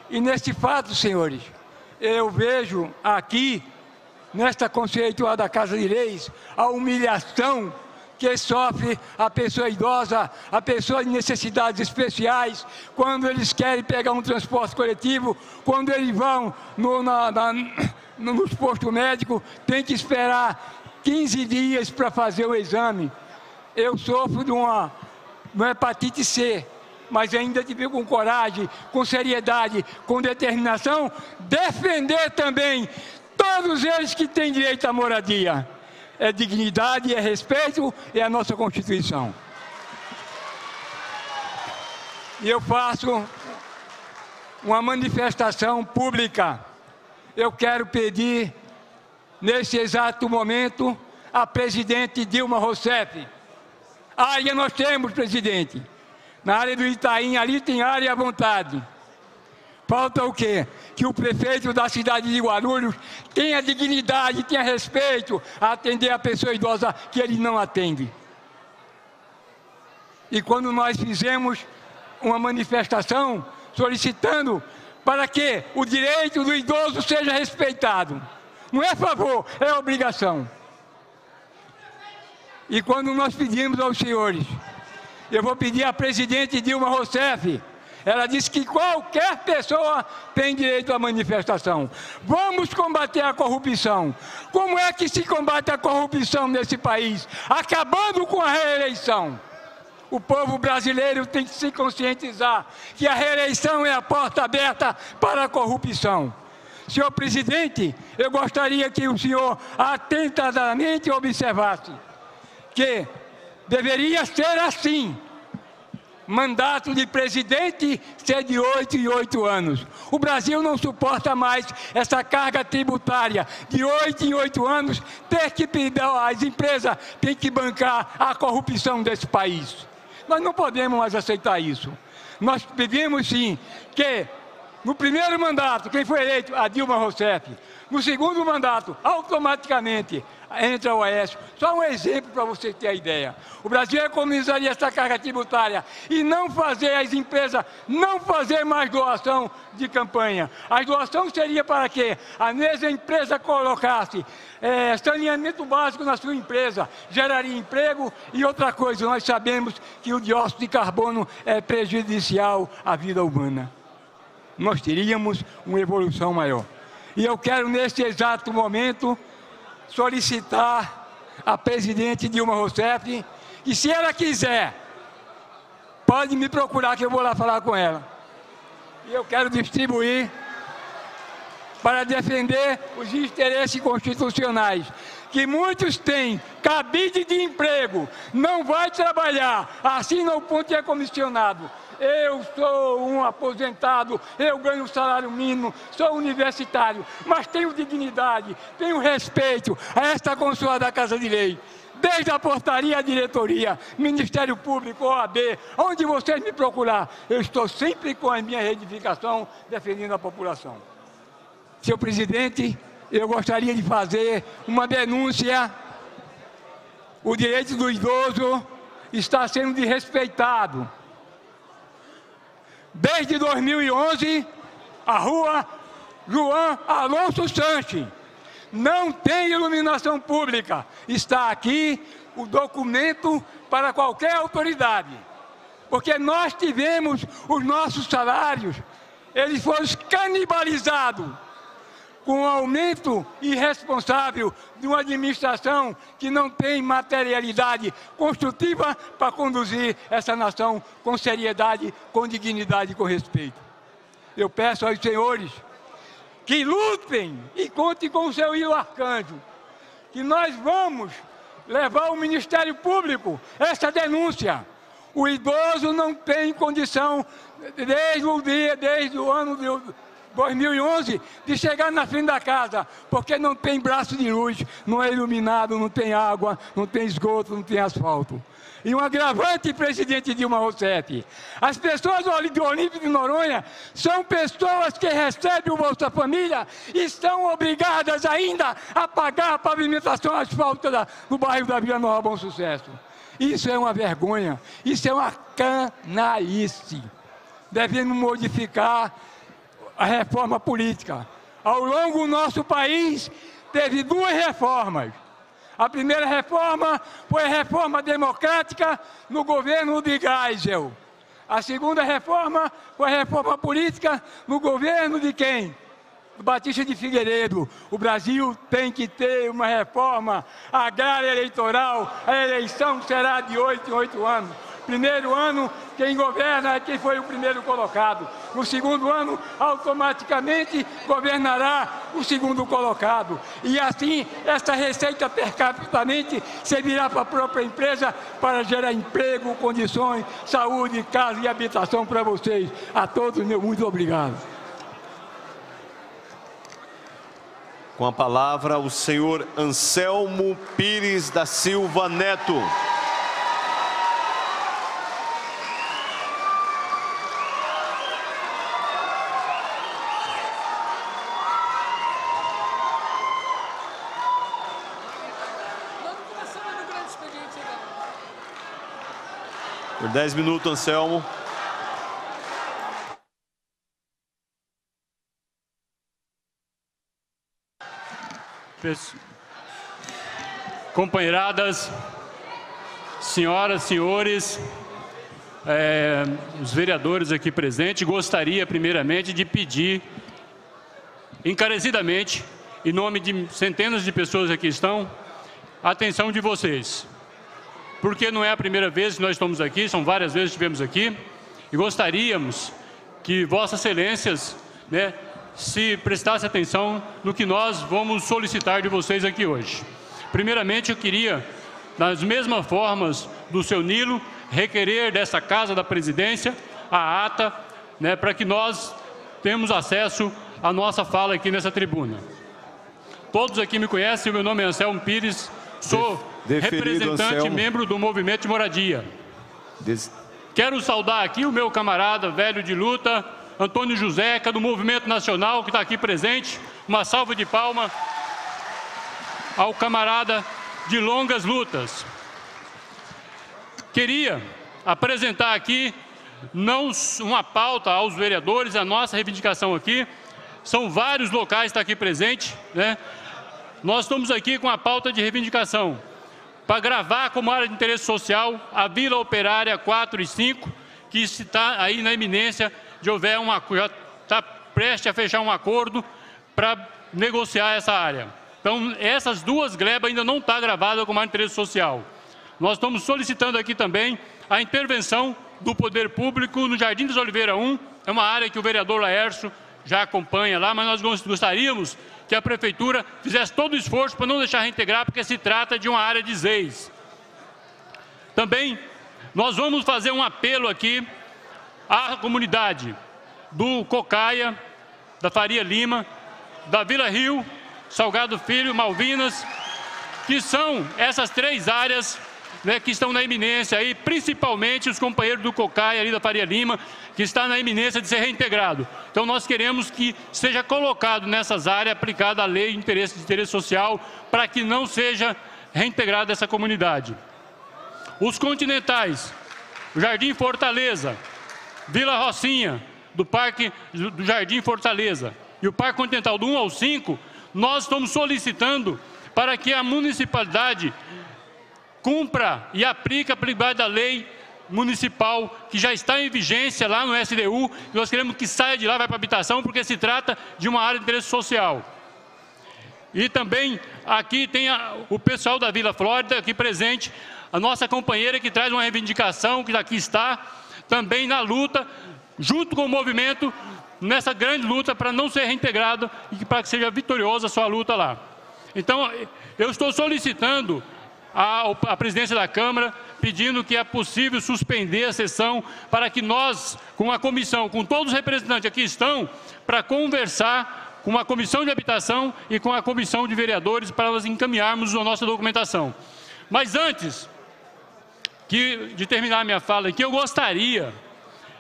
E neste fato, senhores, eu vejo aqui, nesta conceituada Casa de Leis, a humilhação que sofre a pessoa idosa, a pessoa de necessidades especiais, quando eles querem pegar um transporte coletivo, quando eles vão nos postos médicos, tem que esperar 15 dias para fazer o exame. Eu sofro de uma hepatite C, mas ainda tive com coragem, com seriedade, com determinação, defender também todos eles que têm direito à moradia. É dignidade, é respeito, é a nossa Constituição. E eu faço uma manifestação pública. Eu quero pedir, nesse exato momento, a presidente Dilma Rousseff. Área nós temos, presidente. Na área do Itaim, ali tem área à vontade. Falta o quê? Que o prefeito da cidade de Guarulhos tenha dignidade, tenha respeito a atender a pessoa idosa que ele não atende. E quando nós fizemos uma manifestação solicitando para que o direito do idoso seja respeitado, não é favor, é obrigação. E quando nós pedimos aos senhores, eu vou pedir à presidente Dilma Rousseff, ela disse que qualquer pessoa tem direito à manifestação. Vamos combater a corrupção. Como é que se combate a corrupção nesse país? Acabando com a reeleição. O povo brasileiro tem que se conscientizar que a reeleição é a porta aberta para a corrupção. Senhor presidente, eu gostaria que o senhor atentamente observasse que deveria ser assim. Mandato de presidente ser de 8 em 8 anos. O Brasil não suporta mais essa carga tributária de 8 em 8 anos, as empresas têm que bancar a corrupção desse país. Nós não podemos mais aceitar isso. Nós pedimos sim que no primeiro mandato, quem foi eleito? A Dilma Rousseff. No segundo mandato, automaticamente entra o Aécio. Só um exemplo para você ter a ideia. O Brasil economizaria essa carga tributária e não fazer as empresas, não fazer mais doação de campanha. A doação seria para quê? A mesma empresa colocasse saneamento básico na sua empresa, geraria emprego e outra coisa, nós sabemos que o dióxido de carbono é prejudicial à vida humana. Nós teríamos uma evolução maior. E eu quero, neste exato momento, solicitar à presidente Dilma Rousseff que, se ela quiser, pode me procurar que eu vou lá falar com ela. E eu quero distribuir para defender os interesses constitucionais, que muitos têm cabide de emprego, não vai trabalhar, assina o ponto e é comissionado. Eu sou um aposentado, eu ganho um salário mínimo, sou universitário, mas tenho dignidade, tenho respeito a esta consulta da Casa de Lei. Desde a portaria à diretoria, Ministério Público, OAB, onde vocês me procurar, eu estou sempre com a minha reivindicação defendendo a população. Senhor presidente, eu gostaria de fazer uma denúncia. O direito do idoso está sendo desrespeitado. Desde 2011, a rua João Alonso Sanches não tem iluminação pública. Está aqui o documento para qualquer autoridade. Porque nós tivemos os nossos salários, eles foram canibalizados com o aumento irresponsável de uma administração que não tem materialidade construtiva para conduzir essa nação com seriedade, com dignidade e com respeito. Eu peço aos senhores que lutem e contem com o seu Ilo Arcanjo, que nós vamos levar ao Ministério Público essa denúncia. O idoso não tem condição, desde o ano de 2011, de chegar na frente da casa, porque não tem braço de luz, não é iluminado, não tem água, não tem esgoto, não tem asfalto. E um agravante, presidente Dilma Rousseff, as pessoas do Olímpio de Noronha são pessoas que recebem o Bolsa Família e são obrigadas ainda a pagar a pavimentação asfáltica do bairro da Vila Nova Bom Sucesso. Isso é uma vergonha, isso é uma canalice. Devemos modificar a reforma política. Ao longo do nosso país, teve duas reformas. A primeira reforma foi a reforma democrática no governo de Geisel. A segunda reforma foi a reforma política no governo de quem? Do Batista de Figueiredo. O Brasil tem que ter uma reforma agrária eleitoral. A eleição será de 8 em 8 anos. Primeiro ano, quem governa é quem foi o primeiro colocado. No segundo ano, automaticamente governará o segundo colocado. E assim, essa receita per capita servirá para a própria empresa para gerar emprego, condições, saúde, casa e habitação para vocês. A todos, meu muito obrigado. Com a palavra, o senhor Anselmo Pires da Silva Neto. Por 10 minutos, Anselmo. Companheiradas, senhoras, senhores, os vereadores aqui presentes, gostaria primeiramente de pedir encarecidamente, em nome de centenas de pessoas que aqui estão, a atenção de vocês. Porque não é a primeira vez que nós estamos aqui, são várias vezes que estivemos aqui, e gostaríamos que Vossas Excelências, se prestasse atenção no que nós vamos solicitar de vocês aqui hoje. Primeiramente, eu queria, das mesmas formas do seu Nilo, requerer dessa Casa da Presidência a ata, para que nós tenhamos acesso à nossa fala aqui nessa tribuna. Todos aqui me conhecem, o meu nome é Anselmo Pires, sou representante, membro do Movimento de Moradia. Quero saudar aqui o meu camarada velho de luta, Antônio José, que é do Movimento Nacional, que está aqui presente. Uma salva de palmas ao camarada de longas lutas. queria apresentar aqui, não uma pauta aos vereadores, a nossa reivindicação aqui. São vários locais que estão aqui presentes, né? Nós estamos aqui com a pauta de reivindicação para gravar como área de interesse social a Vila Operária 4 e 5, que está aí na iminência de houver já está prestes a fechar um acordo para negociar essa área. Então, essas duas glebas ainda não estão gravadas como área de interesse social. Nós estamos solicitando aqui também a intervenção do poder público no Jardim das Oliveiras 1, é uma área que o vereador Laércio já acompanha lá, mas nós gostaríamos que a Prefeitura fizesse todo o esforço para não deixar reintegrar, porque se trata de uma área de ZEIS. Também nós vamos fazer um apelo aqui à comunidade do Cocaia, da Faria Lima, da Vila Rio, Salgado Filho, Malvinas, que são essas 3 áreas, né, que estão na iminência aí, principalmente os companheiros do Cocaia ali da Faria Lima, que está na iminência de ser reintegrado. Então nós queremos que seja colocado nessas áreas, aplicada a lei de interesse social, para que não seja reintegrada essa comunidade. Os continentais, o Jardim Fortaleza, Vila Rocinha, do Parque do Jardim Fortaleza, e o Parque Continental do 1 ao 5, nós estamos solicitando para que a municipalidade cumpra e aplique a aplicabilidade da lei municipal, que já está em vigência lá no SDU, e nós queremos que saia de lá e vá para a habitação, porque se trata de uma área de interesse social. E também aqui tem o pessoal da Vila Flórida aqui presente, a nossa companheira que traz uma reivindicação, que aqui está, também na luta, junto com o movimento, nessa grande luta para não ser reintegrado e para que seja vitoriosa a sua luta lá. Então, eu estou solicitando à presidência da Câmara, pedindo que é possível suspender a sessão para que nós, com a comissão, com todos os representantes aqui estão, para conversar com a comissão de habitação e com a comissão de vereadores para nós encaminharmos a nossa documentação. Mas antes de terminar a minha fala aqui, eu gostaria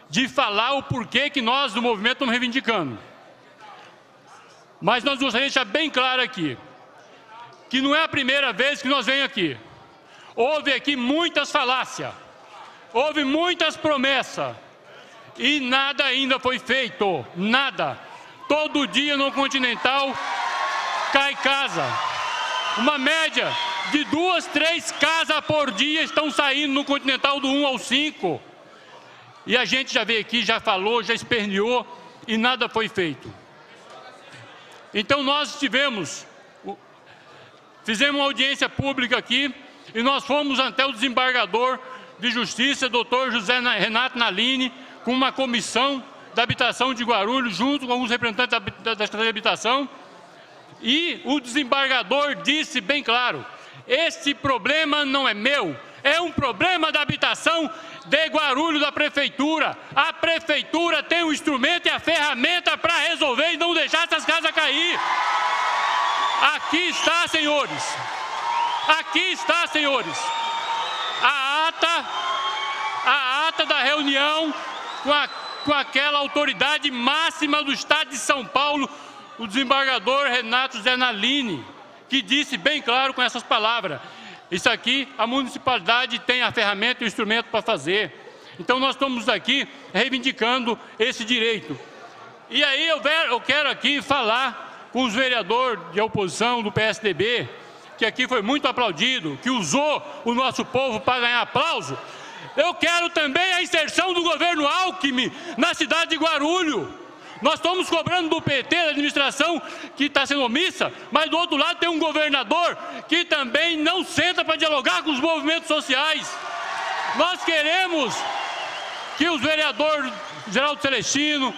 de falar o porquê que nós do movimento estamos reivindicando. Mas nós gostaríamos de deixar bem claro aqui, que não é a primeira vez que nós vemos aqui. Houve aqui muitas falácias, houve muitas promessas, e nada ainda foi feito, nada. Todo dia no Continental cai casa. Uma média de 2, 3 casas por dia estão saindo no Continental do 1 ao 5. E a gente já veio aqui, já falou, já esperneou, e nada foi feito. Então nós fizemos uma audiência pública aqui, e nós fomos até o desembargador de Justiça, doutor José Renato Nalini, com uma comissão da habitação de Guarulhos, junto com alguns representantes da Secretaria de Habitação, e o desembargador disse bem claro: este problema não é meu, é um problema da habitação de Guarulhos, da Prefeitura. A Prefeitura tem o instrumento e a ferramenta para resolver e não deixar essas casas cair. Aqui está, senhores. Aqui está, senhores. A ata da reunião com aquela autoridade máxima do Estado de São Paulo, o desembargador Renato Nalini, que disse bem claro com essas palavras: isso aqui a municipalidade tem a ferramenta e o instrumento para fazer. Então nós estamos aqui reivindicando esse direito. E aí eu quero aqui falar com os vereadores de oposição do PSDB, que aqui foi muito aplaudido, que usou o nosso povo para ganhar aplauso. Eu quero também a inserção do governo Alckmin na cidade de Guarulhos. Nós estamos cobrando do PT, da administração, que está sendo omissa, mas do outro lado tem um governador que também não senta para dialogar com os movimentos sociais. Nós queremos que os vereadores Geraldo Celestino,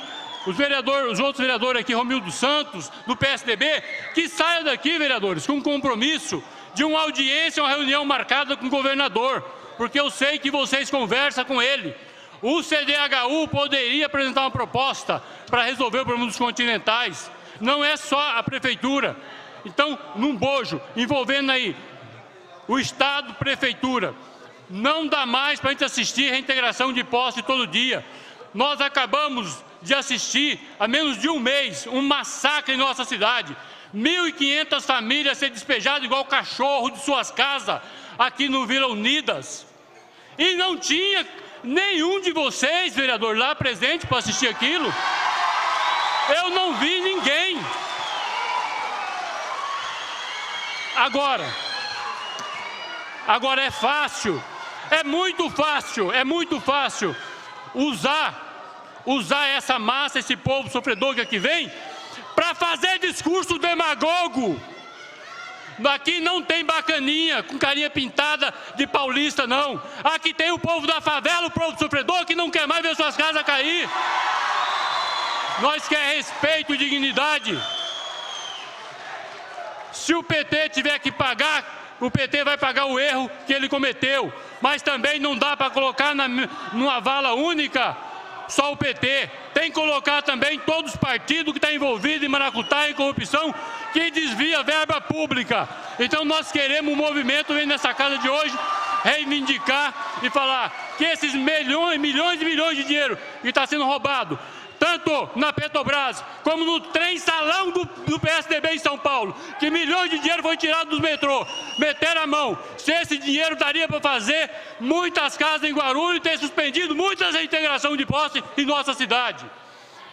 os outros vereadores aqui, Romildo Santos, do PSDB, que saiam daqui, vereadores, com um compromisso de uma audiência, uma reunião marcada com o governador, porque eu sei que vocês conversam com ele. O CDHU poderia apresentar uma proposta para resolver o problema dos continentais. Não é só a Prefeitura. Então, num bojo, envolvendo aí o Estado, Prefeitura, não dá mais para a gente assistir a reintegração de posse todo dia. Nós acabamos de assistir, há menos de um mês, um massacre em nossa cidade. 1.500 famílias serem despejadas igual cachorro de suas casas, aqui no Vila Unidas. E não tinha nenhum de vocês, vereador, lá presente para assistir aquilo. Eu não vi ninguém. Agora é fácil, é muito fácil usar essa massa, esse povo sofredor que aqui vem, para fazer discurso demagogo. Aqui não tem bacaninha com carinha pintada de paulista, não. Aqui tem o povo da favela, o povo sofredor que não quer mais ver suas casas cair. Nós queremos respeito e dignidade. Se o PT tiver que pagar, o PT vai pagar o erro que ele cometeu. Mas também não dá para colocar numa vala única só o PT. Tem que colocar também todos os partidos que estão envolvidos em maracutaia e corrupção, que desvia verba pública. Então nós queremos um movimento, vem nessa casa de hoje, reivindicar e falar que esses milhões e milhões de dinheiro que está sendo roubado, tanto na Petrobras, como no trem-salão do PSDB em São Paulo, que milhões de dinheiro foi tirado dos metrô, meteram a mão. Se esse dinheiro daria para fazer muitas casas em Guarulhos e ter suspendido muitas reintegrações de posse em nossa cidade.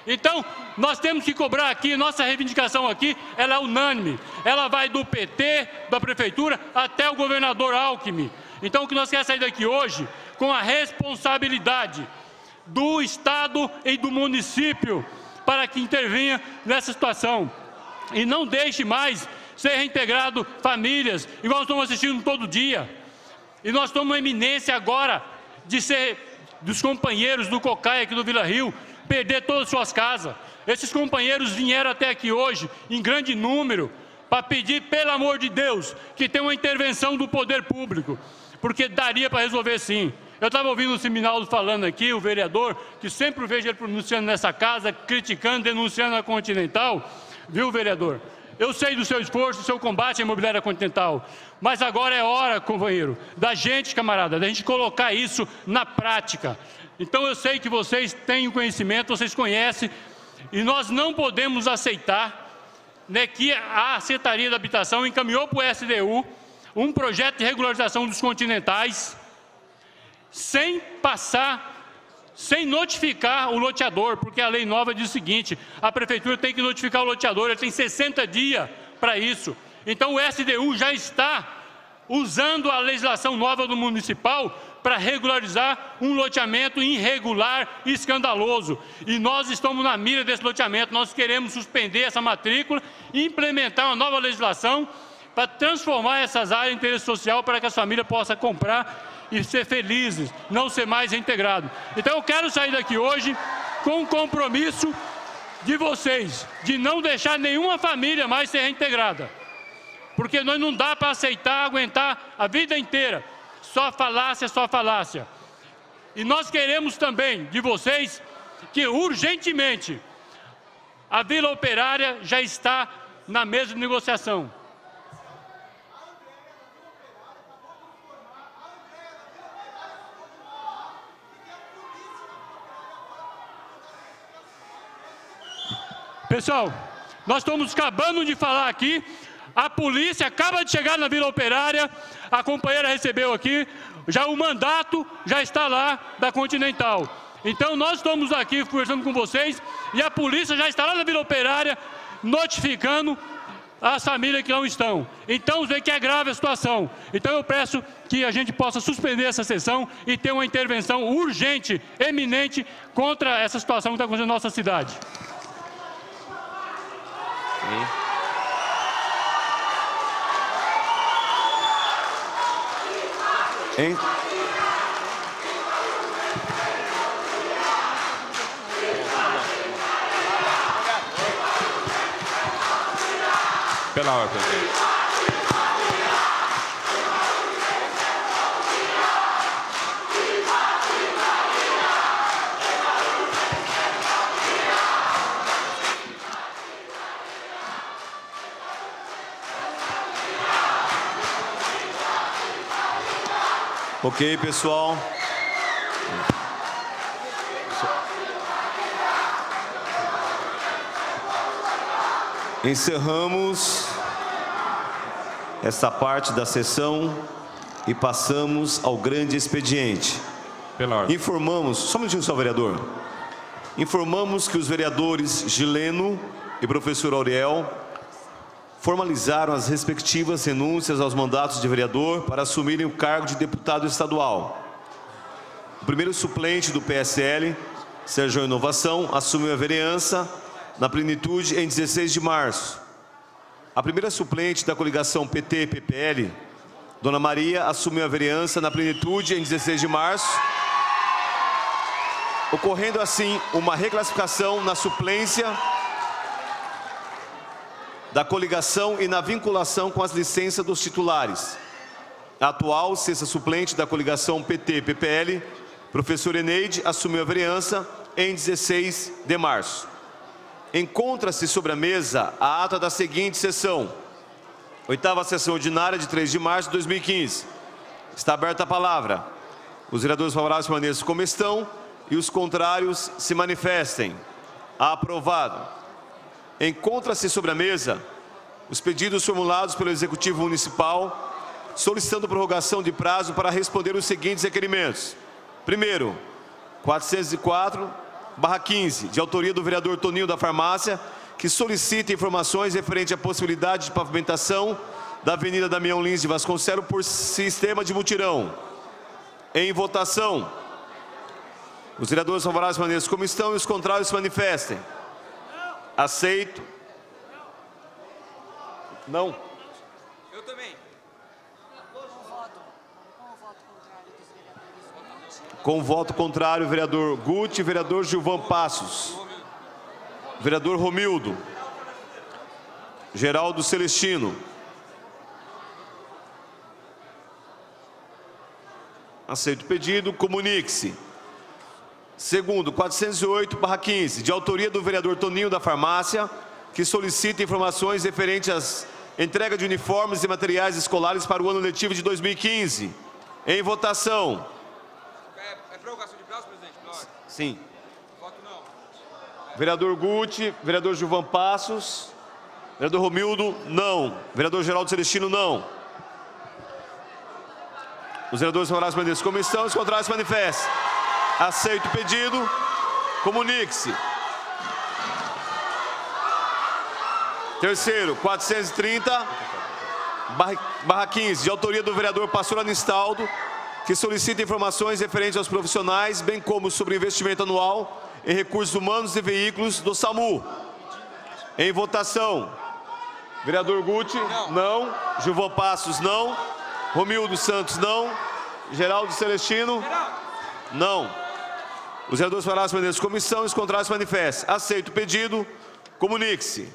Então, nós temos que cobrar aqui, nossa reivindicação aqui, ela é unânime. Ela vai do PT, da Prefeitura, até o governador Alckmin. Então, o que nós queremos sair daqui hoje, com a responsabilidade do Estado e do município para que intervenha nessa situação e não deixe mais ser reintegrado famílias, igual nós estamos assistindo todo dia. E nós estamos uma eminência agora de ser dos companheiros do COCAI aqui do Vila Rio, perder todas as suas casas. Esses companheiros vieram até aqui hoje em grande número para pedir, pelo amor de Deus, que tenha uma intervenção do poder público, porque daria para resolver sim. Eu estava ouvindo o Siminaldo falando aqui, o vereador, que sempre vejo ele pronunciando nessa casa, criticando, denunciando a Continental. Viu, vereador? Eu sei do seu esforço, do seu combate à imobiliária Continental. Mas agora é hora, companheiro, da gente, camarada, da gente colocar isso na prática. Então eu sei que vocês têm o conhecimento, vocês conhecem, e nós não podemos aceitar, né, que a Secretaria da Habitação encaminhou para o SDU um projeto de regularização dos continentais, sem notificar o loteador, porque a lei nova diz o seguinte: a prefeitura tem que notificar o loteador, ele tem 60 dias para isso. Então o SDU já está usando a legislação nova do municipal para regularizar um loteamento irregular e escandaloso. E nós estamos na mira desse loteamento, nós queremos suspender essa matrícula e implementar uma nova legislação para transformar essas áreas em interesse social, para que as famílias possam comprar e ser felizes, não ser mais reintegrado. Então eu quero sair daqui hoje com o compromisso de vocês, de não deixar nenhuma família mais ser reintegrada, porque nós não dá para aceitar, aguentar a vida inteira, só falácia. E nós queremos também de vocês que urgentemente a Vila Operária já está na mesa de negociação. Pessoal, nós estamos acabando de falar aqui, a polícia acaba de chegar na Vila Operária, a companheira recebeu aqui, já o mandato já está lá da Continental. Então nós estamos aqui conversando com vocês e a polícia já está lá na Vila Operária notificando as famílias que não estão. Então vê que é grave a situação. Então eu peço que a gente possa suspender essa sessão e ter uma intervenção urgente, eminente, contra essa situação que está acontecendo na nossa cidade. Hein? Pela hora, presidente. Ok, pessoal. Encerramos essa parte da sessão. E passamos ao grande expediente. Pela ordem. Informamos, só um minutinho só, vereador. Informamos que os vereadores Gileno e professor Auriel formalizaram as respectivas renúncias aos mandatos de vereador para assumirem o cargo de deputado estadual. O primeiro suplente do PSL, Sérgio Inovação, assumiu a vereança na plenitude em 16 de março. A primeira suplente da coligação PT-PPL, Dona Maria, assumiu a vereança na plenitude em 16 de março, ocorrendo assim uma reclassificação na suplência da coligação e na vinculação com as licenças dos titulares. A atual sexta suplente da coligação PT-PPL, professor Eneide, assumiu a vereança em 16 de março. Encontra-se sobre a mesa a ata da seguinte sessão. 8ª sessão ordinária de 3 de março de 2015. Está aberta a palavra. Os vereadores favoráveis permaneçam como estão e os contrários se manifestem. Aprovado. Encontra-se sobre a mesa os pedidos formulados pelo Executivo Municipal solicitando prorrogação de prazo para responder os seguintes requerimentos. Primeiro, 404/15, de autoria do vereador Toninho da Farmácia, que solicita informações referente à possibilidade de pavimentação da Avenida Damião Lins de Vasconcelos por sistema de mutirão. Em votação. Os vereadores favoráveis permaneçam como estão e os contrários se manifestem. Aceito. Não. Eu também. Com voto contrário, vereador Guti, vereador Gilvan Passos, vereador Romildo, Geraldo Celestino. Aceito o pedido, comunique-se. Segundo, 408/15, de autoria do vereador Toninho da Farmácia, que solicita informações referentes às entrega de uniformes e materiais escolares para o ano letivo de 2015. Em votação. É prorrogação de prazo, presidente? Sim. Voto não. Vereador Guti, vereador Gilvan Passos, vereador Romildo, não. Vereador Geraldo Celestino, não. Os vereadores favoráveis permaneçam como estão, os contrários se manifestem. Aceito o pedido. Comunique-se. Terceiro, 430/15, de autoria do vereador Pastor Anistaldo, que solicita informações referentes aos profissionais, bem como sobre o investimento anual em recursos humanos e veículos do SAMU. Em votação. Vereador Guti, não. Gilvan Passos, não. Romildo Santos, não. Geraldo Celestino, não. Os vereadores favoráveis permanecem como estão e os contrários se manifestem. Aceito o pedido. Comunique-se.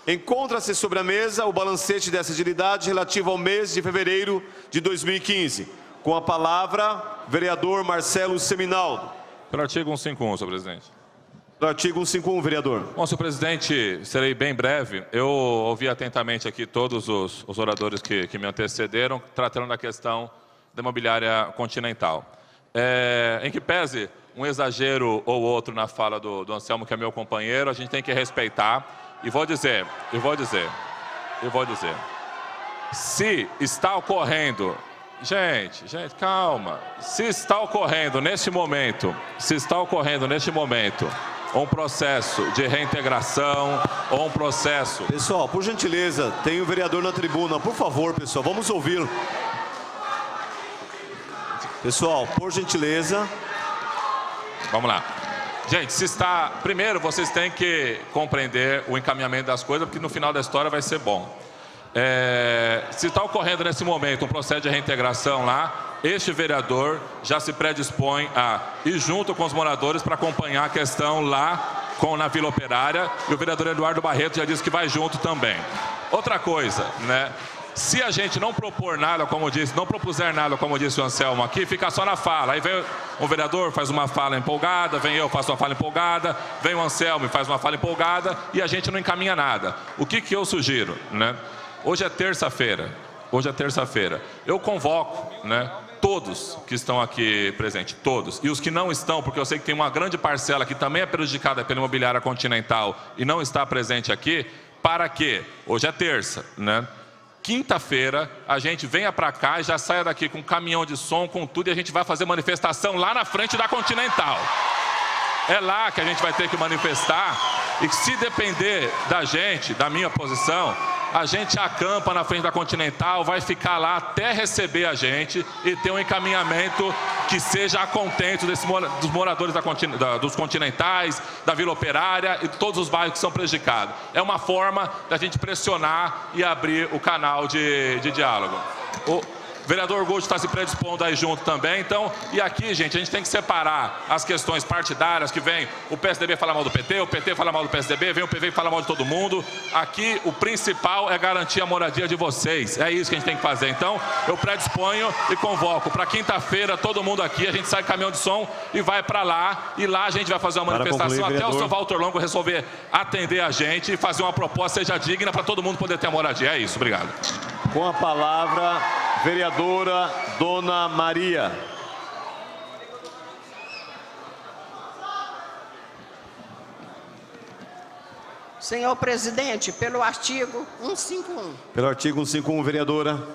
Encontra-se sobre a mesa o balancete dessa agilidade relativo ao mês de fevereiro de 2015. Com a palavra, vereador Marcelo Seminaldo. Pelo artigo 151, senhor presidente. Pelo artigo 151, vereador. Bom, senhor presidente, serei bem breve. Eu ouvi atentamente aqui todos os oradores que me antecederam, tratando da questão da imobiliária continental. Em que pese um exagero ou outro na fala do Anselmo, que é meu companheiro, a gente tem que respeitar. E vou dizer. Se está ocorrendo... Gente, calma. Se está ocorrendo neste momento um processo de reintegração ou um processo... Pessoal, por gentileza, tem o vereador na tribuna. Por favor, pessoal, vamos ouvi-lo. Pessoal, por gentileza. Vamos lá. Gente, se está... Primeiro, vocês têm que compreender o encaminhamento das coisas, porque no final da história vai ser bom. Se está ocorrendo nesse momento um processo de reintegração lá, este vereador já se predispõe a ir junto com os moradores para acompanhar a questão lá na Vila Operária, e o vereador Eduardo Barreto já disse que vai junto também. Outra coisa, né? Se a gente não propor nada, como disse, não propuser nada, como disse o Anselmo aqui, fica só na fala. Aí vem o vereador, faz uma fala empolgada, vem eu, faço uma fala empolgada, vem o Anselmo e faz uma fala empolgada, e a gente não encaminha nada. O que eu sugiro, né? Hoje é terça-feira. Eu convoco, né, todos que estão aqui presentes, todos. E os que não estão, porque eu sei que tem uma grande parcela que também é prejudicada pela imobiliária continental e não está presente aqui, para que, hoje é terça, né? quinta-feira, a gente venha para cá e já saia daqui com um caminhão de som, com tudo, e a gente vai fazer manifestação lá na frente da Continental. É lá que a gente vai ter que manifestar, e que se depender da gente, da minha posição, a gente acampa na frente da Continental, vai ficar lá até receber a gente e ter um encaminhamento que seja a contento dos moradores dos Continentais, da Vila Operária e todos os bairros que são prejudicados. É uma forma da gente pressionar e abrir o canal de diálogo. O vereador Gucci está se predispondo aí junto também, então, e aqui, gente, a gente tem que separar as questões partidárias, que vem o PSDB falar mal do PT, o PT fala mal do PSDB, vem o PV e fala mal de todo mundo. Aqui, o principal é garantir a moradia de vocês, é isso que a gente tem que fazer. Então, eu predisponho e convoco para quinta-feira, todo mundo aqui, a gente sai caminhão de som e vai para lá, e lá a gente vai fazer uma manifestação até o seu Walter Longo resolver atender a gente e fazer uma proposta que seja digna para todo mundo poder ter a moradia. É isso, obrigado. Com a palavra, vereadora Dona Maria. Senhor presidente, pelo artigo 151. Pelo artigo 151, vereadora.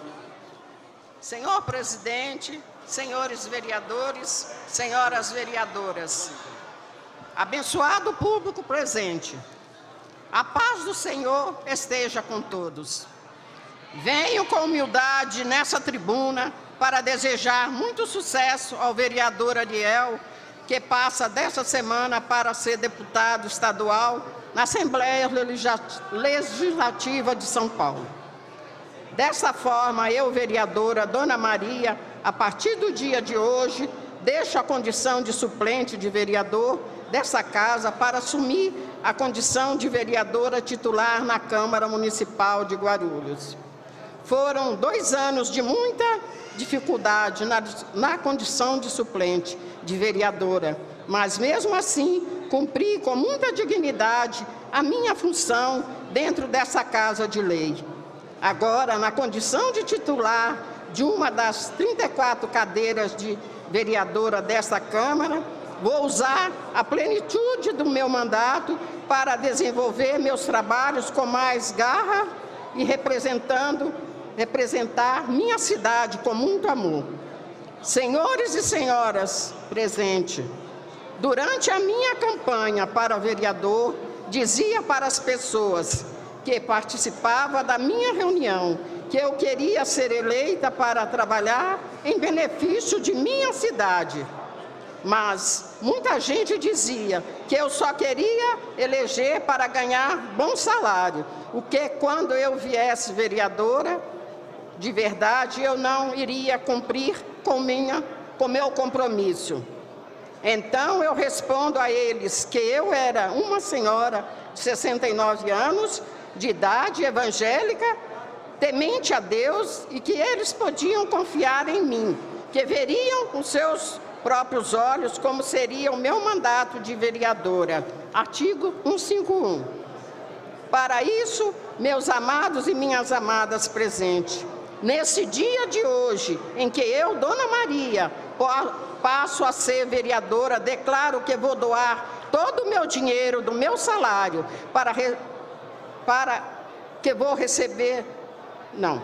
Senhor presidente, senhores vereadores, senhoras vereadoras, abençoado público presente, a paz do Senhor esteja com todos. Venho com humildade nessa tribuna para desejar muito sucesso ao vereador Ariel, que passa desta semana para ser deputado estadual na Assembleia Legislativa de São Paulo. Dessa forma, eu, vereadora Dona Maria, a partir do dia de hoje, deixo a condição de suplente de vereador dessa casa para assumir a condição de vereadora titular na Câmara Municipal de Guarulhos. Foram 2 anos de muita dificuldade na condição de suplente de vereadora, mas mesmo assim cumpri com muita dignidade a minha função dentro dessa Casa de Lei. Agora, na condição de titular de uma das 34 cadeiras de vereadora dessa Câmara, vou usar a plenitude do meu mandato para desenvolver meus trabalhos com mais garra e representar minha cidade com muito amor. Senhores e senhoras presentes, durante a minha campanha para vereador, dizia para as pessoas que participavam da minha reunião que eu queria ser eleita para trabalhar em benefício de minha cidade. Mas muita gente dizia que eu só queria eleger para ganhar bom salário, o que quando eu viesse vereadora, de verdade, eu não iria cumprir com meu compromisso. Então, eu respondo a eles que eu era uma senhora de 69 anos, de idade evangélica, temente a Deus, e que eles podiam confiar em mim, que veriam com seus próprios olhos como seria o meu mandato de vereadora. Artigo 151. Para isso, meus amados e minhas amadas presentes, nesse dia de hoje, em que eu, Dona Maria, passo a ser vereadora, declaro que vou doar todo o meu dinheiro do meu salário para que vou receber. Não.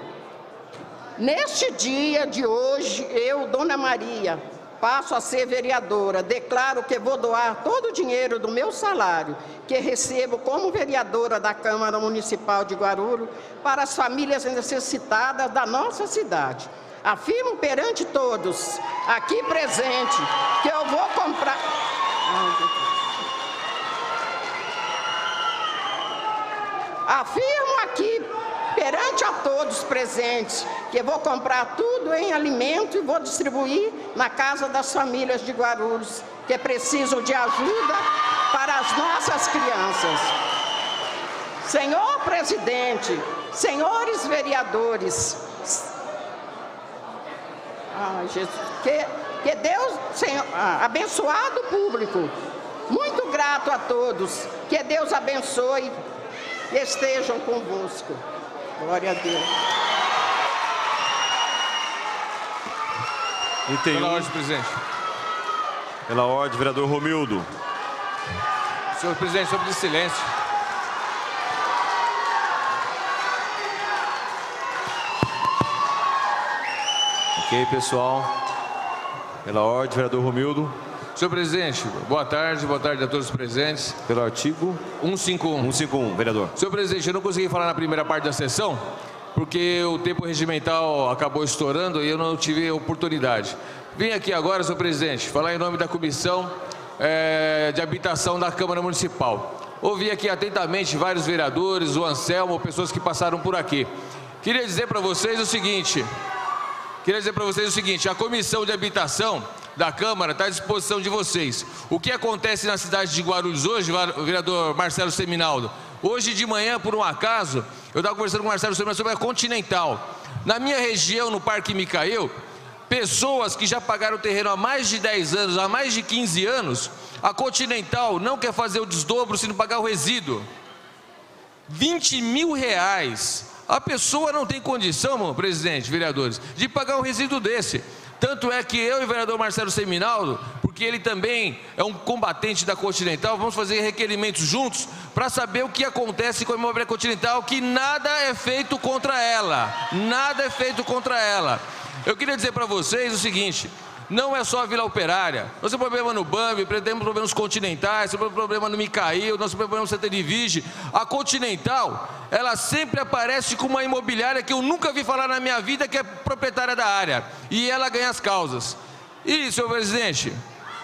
Neste dia de hoje, eu, Dona Maria, passo a ser vereadora, declaro que vou doar todo o dinheiro do meu salário que recebo como vereadora da Câmara Municipal de Guarulhos para as famílias necessitadas da nossa cidade. Afirmo perante todos aqui presentes que eu vou comprar... Afirmo aqui perante a todos presentes que vou comprar tudo em alimento e vou distribuir na casa das famílias de Guarulhos que precisam de ajuda para as nossas crianças. Senhor presidente, senhores vereadores, que Deus, Senhor, abençoado público, muito grato a todos, que Deus abençoe e estejam convosco. Glória a Deus. Pela ordem, presidente. Pela ordem, vereador Romildo. Senhor presidente, sobre de silêncio. Ok, pessoal. Pela ordem, vereador Romildo. Senhor presidente, boa tarde a todos os presentes. Pelo artigo 151. 151, vereador. Senhor presidente, eu não consegui falar na primeira parte da sessão, porque o tempo regimental acabou estourando e eu não tive oportunidade. Vim aqui agora, senhor presidente, falar em nome da Comissão de Habitação da Câmara Municipal. Ouvi aqui atentamente vários vereadores, o Anselmo, pessoas que passaram por aqui. Queria dizer para vocês o seguinte, a Comissão de Habitação da Câmara está à disposição de vocês. O que acontece na cidade de Guarulhos hoje, vereador Marcelo Seminaldo? Hoje de manhã, por um acaso, eu estava conversando com o Marcelo Seminaldo sobre a Continental. Na minha região, no Parque Micael, pessoas que já pagaram o terreno há mais de 10 anos, há mais de 15 anos, a Continental não quer fazer o desdobro se não pagar o resíduo. R$20 mil. A pessoa não tem condição, presidente, vereadores, de pagar um resíduo desse. Tanto é que eu e o vereador Marcelo Seminaldo, porque ele também é um combatente da Continental, vamos fazer requerimentos juntos para saber o que acontece com a imobiliária Continental, que nada é feito contra ela. Nada é feito contra ela. Eu queria dizer para vocês o seguinte, não é só a Vila Operária. Nós temos problema no Bambi, temos problemas continentais, temos problema no Micael, nós temos problema no Santa Edvige. A Continental, ela sempre aparece com uma imobiliária que eu nunca vi falar na minha vida, que é proprietária da área. E ela ganha as causas. E, senhor presidente,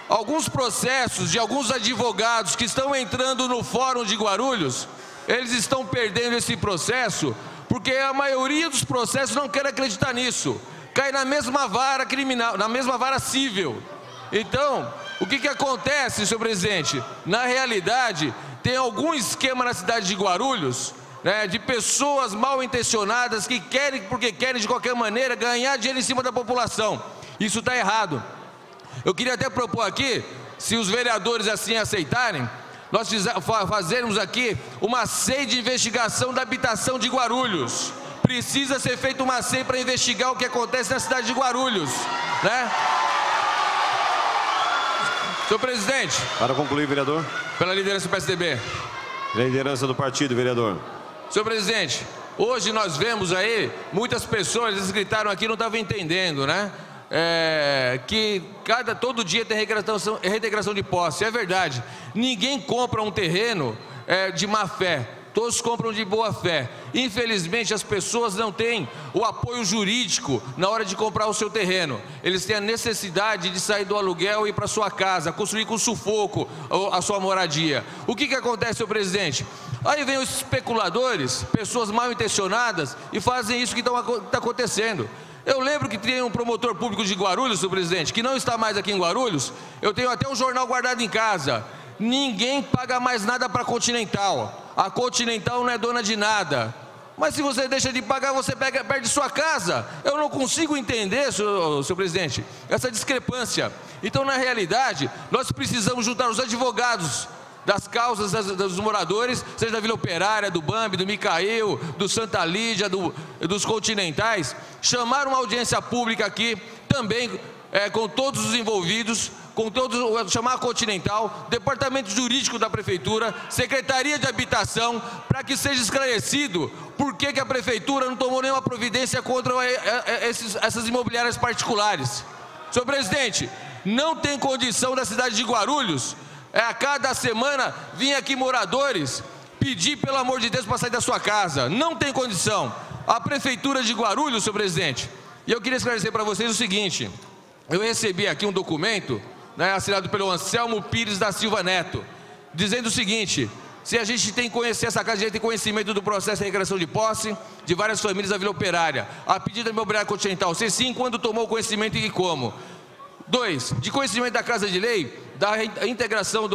alguns processos de alguns advogados que estão entrando no Fórum de Guarulhos, eles estão perdendo esse processo, porque a maioria dos processos não quer acreditar nisso. Cai na mesma vara criminal, na mesma vara civil. Então, o que acontece, senhor presidente? Na realidade, tem algum esquema na cidade de Guarulhos, né, de pessoas mal intencionadas que querem, porque querem de qualquer maneira, ganhar dinheiro em cima da população. Isso está errado. Eu queria até propor aqui, se os vereadores assim aceitarem, nós fazermos aqui uma SEI de investigação da habitação de Guarulhos. Precisa ser feita uma SEI para investigar o que acontece na cidade de Guarulhos, né? Senhor presidente. Para concluir, vereador. Pela liderança do PSDB. Liderança do partido, vereador. Senhor presidente, hoje nós vemos aí, muitas pessoas, eles gritaram aqui, não estavam entendendo, né? Que todo dia tem reintegração de posse. É verdade. Ninguém compra um terreno de má fé. Todos compram de boa fé. Infelizmente, as pessoas não têm o apoio jurídico na hora de comprar o seu terreno. Eles têm a necessidade de sair do aluguel e ir para sua casa, construir com sufoco a sua moradia. O que acontece, senhor presidente? Aí vem os especuladores, pessoas mal intencionadas, e fazem isso que está acontecendo. Eu lembro que tem um promotor público de Guarulhos, senhor presidente, que não está mais aqui em Guarulhos. Eu tenho até um jornal guardado em casa. Ninguém paga mais nada para a Continental. A Continental não é dona de nada. Mas se você deixa de pagar, você perde sua casa. Eu não consigo entender, senhor presidente, essa discrepância. Então, na realidade, nós precisamos juntar os advogados das causas dos moradores, seja da Vila Operária, do Bambi, do Micael, do Santa Lídia, dos Continentais, chamar uma audiência pública aqui, também com todos os envolvidos, chamar a Continental, Departamento Jurídico da Prefeitura, Secretaria de Habitação, para que seja esclarecido por que a Prefeitura não tomou nenhuma providência contra essas imobiliárias particulares. Senhor presidente, não tem condição da cidade de Guarulhos, a cada semana, vinha aqui moradores pedir, pelo amor de Deus, para sair da sua casa. Não tem condição. A Prefeitura de Guarulhos, senhor presidente, e eu queria esclarecer para vocês o seguinte, eu recebi aqui um documento, né, assinado pelo Anselmo Pires da Silva Neto, dizendo o seguinte: se a gente tem que conhecer essa casa, a gente tem conhecimento do processo de recriação de posse de várias famílias da Vila Operária, a pedido da imobiliária Continental, se sim, quando tomou conhecimento e como. 2, de conhecimento da Casa de Lei, da intermediação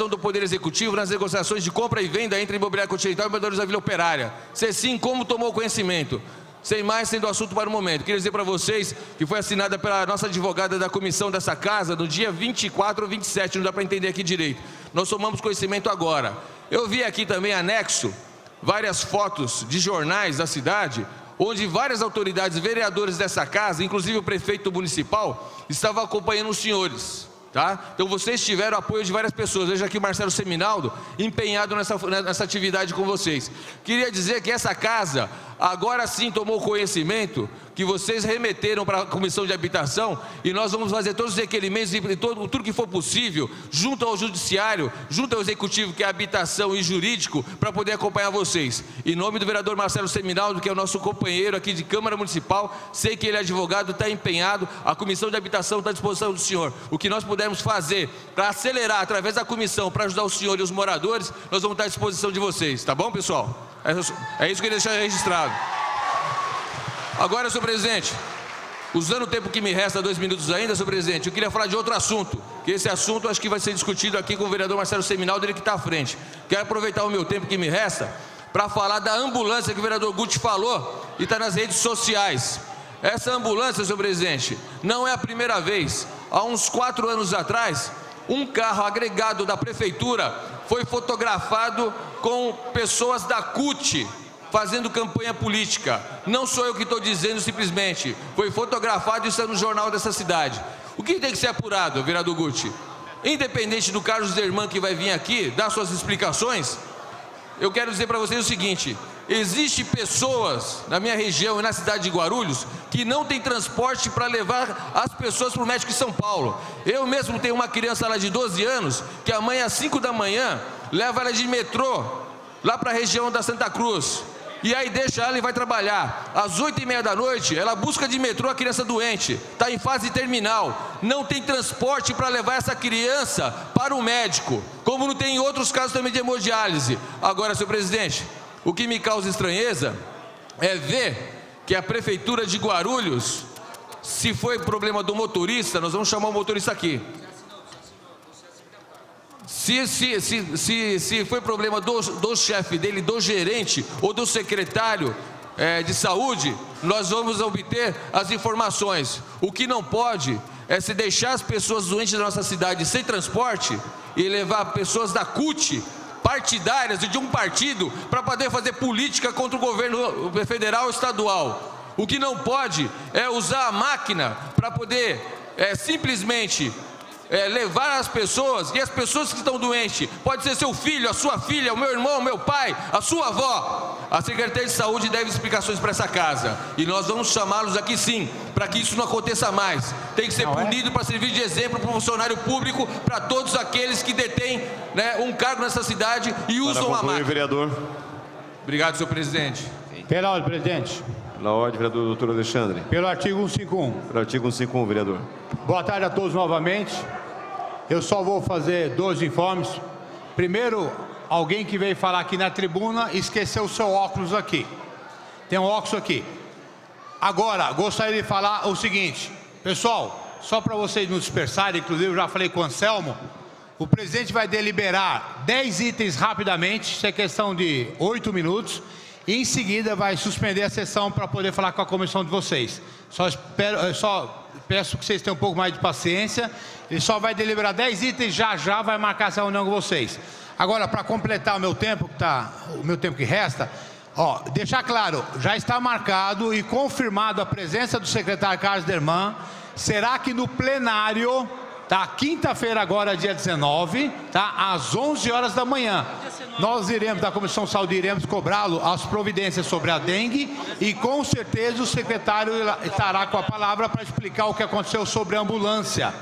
do Poder Executivo nas negociações de compra e venda entre a imobiliária Continental e moradores da Vila Operária. Se sim, como tomou conhecimento. Sem mais, sendo assunto para o momento. Queria dizer para vocês que foi assinada pela nossa advogada da comissão dessa casa no dia 24 ou 27, não dá para entender aqui direito. Nós tomamos conhecimento agora. Eu vi aqui também anexo várias fotos de jornais da cidade, onde várias autoridades, vereadores dessa casa, inclusive o prefeito municipal, estavam acompanhando os senhores. Tá? Então vocês tiveram apoio de várias pessoas. Veja aqui o Marcelo Seminaldo empenhado nessa atividade com vocês. Queria dizer que essa casa agora sim tomou conhecimento que vocês remeteram para a Comissão de Habitação, e nós vamos fazer todos os requerimentos e tudo que for possível, junto ao Judiciário, junto ao Executivo, que é Habitação e Jurídico, para poder acompanhar vocês. Em nome do vereador Marcelo Seminaldo, que é o nosso companheiro aqui de Câmara Municipal, sei que ele é advogado, está empenhado, a Comissão de Habitação está à disposição do senhor. O que nós pudermos fazer para acelerar através da comissão, para ajudar o senhor e os moradores, nós vamos estar à disposição de vocês, tá bom, pessoal? É isso que eu queria deixar registrado. Agora, senhor presidente, usando o tempo que me resta, 2 minutos ainda, senhor presidente, eu queria falar de outro assunto, que esse assunto acho que vai ser discutido aqui com o vereador Marcelo Seminaldo, ele que está à frente. Quero aproveitar o meu tempo que me resta para falar da ambulância que o vereador Guti falou e está nas redes sociais. Essa ambulância, senhor presidente, não é a primeira vez. Há uns 4 anos atrás, um carro agregado da prefeitura foi fotografado com pessoas da CUT fazendo campanha política. Não sou eu que estou dizendo simplesmente, foi fotografado e está no jornal dessa cidade. O que tem que ser apurado, vereador Guti? Independente do Carlos Zerman que vai vir aqui dar suas explicações, eu quero dizer para vocês o seguinte: existem pessoas na minha região e na cidade de Guarulhos que não tem transporte para levar as pessoas para o médico em São Paulo. Eu mesmo tenho uma criança lá de 12 anos que a mãe às 5 da manhã leva ela de metrô lá para a região da Santa Cruz. E aí deixa ela e vai trabalhar. Às 8h30 da noite, ela busca de metrô a criança doente, está em fase terminal, não tem transporte para levar essa criança para o médico, como não tem em outros casos também de hemodiálise. Agora, senhor presidente, o que me causa estranheza é ver que a prefeitura de Guarulhos, se foi problema do motorista, nós vamos chamar o motorista aqui. Se foi problema do chefe dele, do gerente ou do secretário de saúde, nós vamos obter as informações. O que não pode é se deixar as pessoas doentes da nossa cidade sem transporte e levar pessoas da CUT, partidárias e de um partido, para poder fazer política contra o governo federal e estadual. O que não pode é usar a máquina para poder simplesmente levar as pessoas, e as pessoas que estão doentes, pode ser seu filho, a sua filha, o meu irmão, o meu pai, a sua avó. A Secretaria de Saúde deve explicações para essa casa, e nós vamos chamá-los aqui sim, para que isso não aconteça mais. Tem que ser punido para servir de exemplo para o funcionário público, para todos aqueles que detêm um cargo nessa cidade e usam a máquina. Vereador. Obrigado, senhor presidente. Pela ordem, presidente. Na ordem, vereador doutor Alexandre. Pelo artigo 151. Pelo artigo 151, vereador. Boa tarde a todos novamente. Eu só vou fazer 2 informes. Primeiro, alguém que veio falar aqui na tribuna esqueceu o seu óculos aqui. Tem um óculos aqui. Agora, gostaria de falar o seguinte. Pessoal, só para vocês não dispersarem, inclusive eu já falei com o Anselmo, o presidente vai deliberar 10 itens rapidamente, isso é questão de 8 minutos, e em seguida vai suspender a sessão para poder falar com a comissão de vocês. Só peço que vocês tenham um pouco mais de paciência. Ele só vai deliberar 10 itens, já vai marcar essa reunião com vocês. Agora, para completar o meu tempo que resta, deixar claro, já está marcado e confirmado a presença do secretário Carlos Zerman. Será que no plenário, quinta-feira agora, dia 19, às 11 horas da manhã, nós iremos, da Comissão de Saúde, iremos cobrá-lo as providências sobre a dengue e com certeza o secretário estará com a palavra para explicar o que aconteceu sobre a ambulância.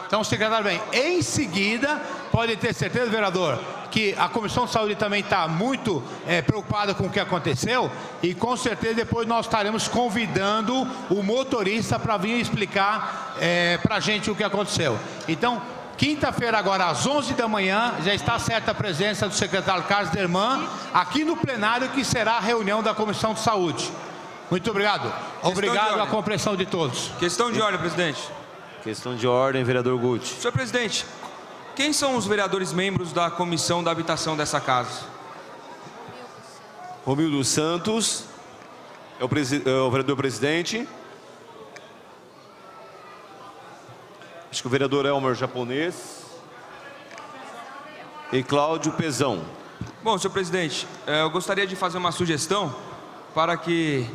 Então o secretário vem. Em seguida, pode ter certeza, vereador, que a Comissão de Saúde também está muito preocupada com o que aconteceu e com certeza depois nós estaremos convidando o motorista para vir explicar para a gente o que aconteceu. Então, quinta-feira agora às 11 da manhã, já está certa a presença do secretário Carlos Zerman aqui no plenário, que será a reunião da Comissão de Saúde. Muito obrigado. Obrigado à compreensão de todos. Questão de ordem, presidente. Questão de ordem, vereador Guti. Senhor presidente, quem são os vereadores membros da Comissão da Habitação dessa casa? Romildo Santos é o vereador presidente. Acho que o vereador Elmer Japonês. E Cláudio Pezão. Bom, senhor presidente, eu gostaria de fazer uma sugestão para que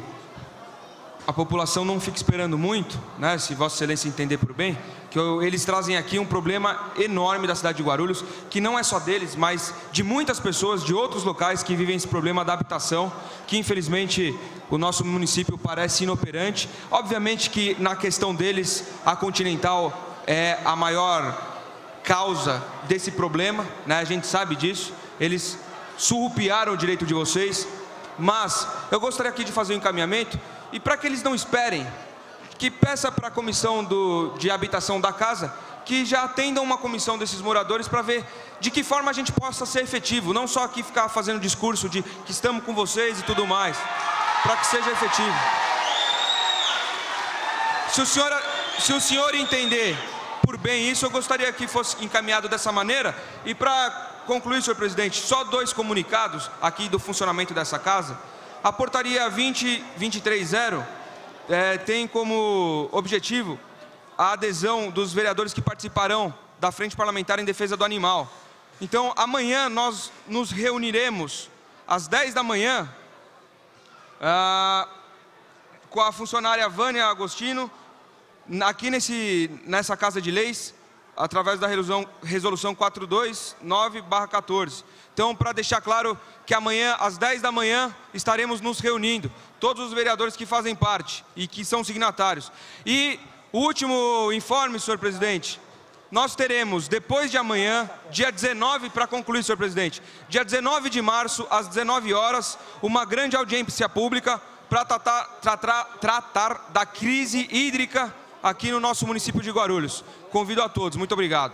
a população não fique esperando muito, se Vossa Excelência entender por bem, que eles trazem aqui um problema enorme da cidade de Guarulhos, que não é só deles, mas de muitas pessoas de outros locais que vivem esse problema da habitação, que infelizmente o nosso município parece inoperante. Obviamente que na questão deles, a Continental é a maior causa desse problema, né? A gente sabe disso. Eles surrupiaram o direito de vocês, mas eu gostaria aqui de fazer um encaminhamento e para que eles não esperem, que peça para a comissão de habitação da casa que já atendam uma comissão desses moradores para ver de que forma a gente possa ser efetivo, não só aqui ficar fazendo discurso de que estamos com vocês e tudo mais, para que seja efetivo. Se o senhor entender por bem isso, eu gostaria que fosse encaminhado dessa maneira. E para concluir, senhor presidente, só 2 comunicados aqui do funcionamento dessa casa. A portaria 20230 tem como objetivo a adesão dos vereadores que participarão da Frente Parlamentar em Defesa do Animal. Então, amanhã nós nos reuniremos às 10 da manhã com a funcionária Vânia Agostino, aqui nessa Casa de Leis, através da resolução 429/14. Então, para deixar claro que amanhã, às 10 da manhã, estaremos nos reunindo, todos os vereadores que fazem parte e que são signatários. E o último informe, senhor presidente, nós teremos, depois de amanhã, dia 19, para concluir, senhor presidente, dia 19 de março, às 19 horas, uma grande audiência pública para tratar da crise hídrica aqui no nosso município de Guarulhos. Convido a todos. Muito obrigado.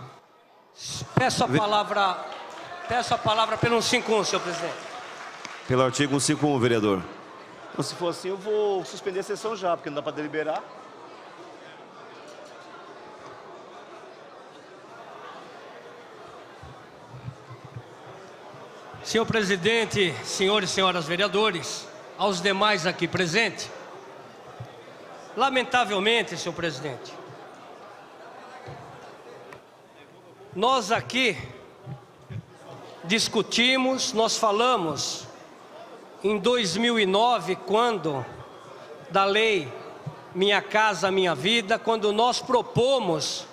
Peço a palavra pelo 151, senhor presidente. Pelo artigo 151, vereador. Então, se for assim, eu vou suspender a sessão já, porque não dá para deliberar. Senhor presidente, senhores e senhoras vereadores, aos demais aqui presentes, lamentavelmente, senhor presidente, nós aqui discutimos, nós falamos em 2009, quando da lei Minha Casa Minha Vida, quando nós propomos,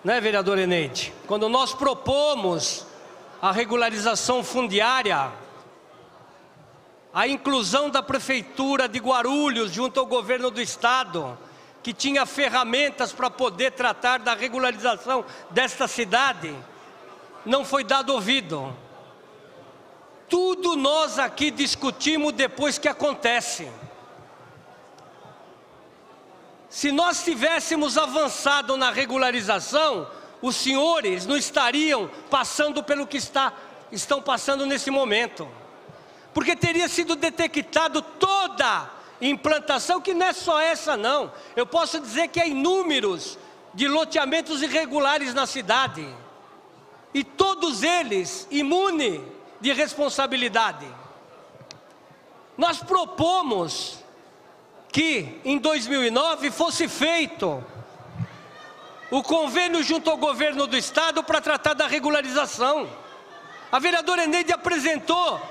né, vereador Eneide, quando nós propomos a regularização fundiária, a inclusão da Prefeitura de Guarulhos junto ao governo do Estado, que tinha ferramentas para poder tratar da regularização desta cidade, não foi dado ouvido. Tudo nós aqui discutimos depois que acontece. Se nós tivéssemos avançado na regularização, os senhores não estariam passando pelo que estão passando nesse momento. Porque teria sido detectado toda implantação, que não é só essa não. Eu posso dizer que há inúmeros de loteamentos irregulares na cidade. E todos eles imunes de responsabilidade. Nós propomos que em 2009 fosse feito o convênio junto ao governo do Estado para tratar da regularização. A vereadora Eneide apresentou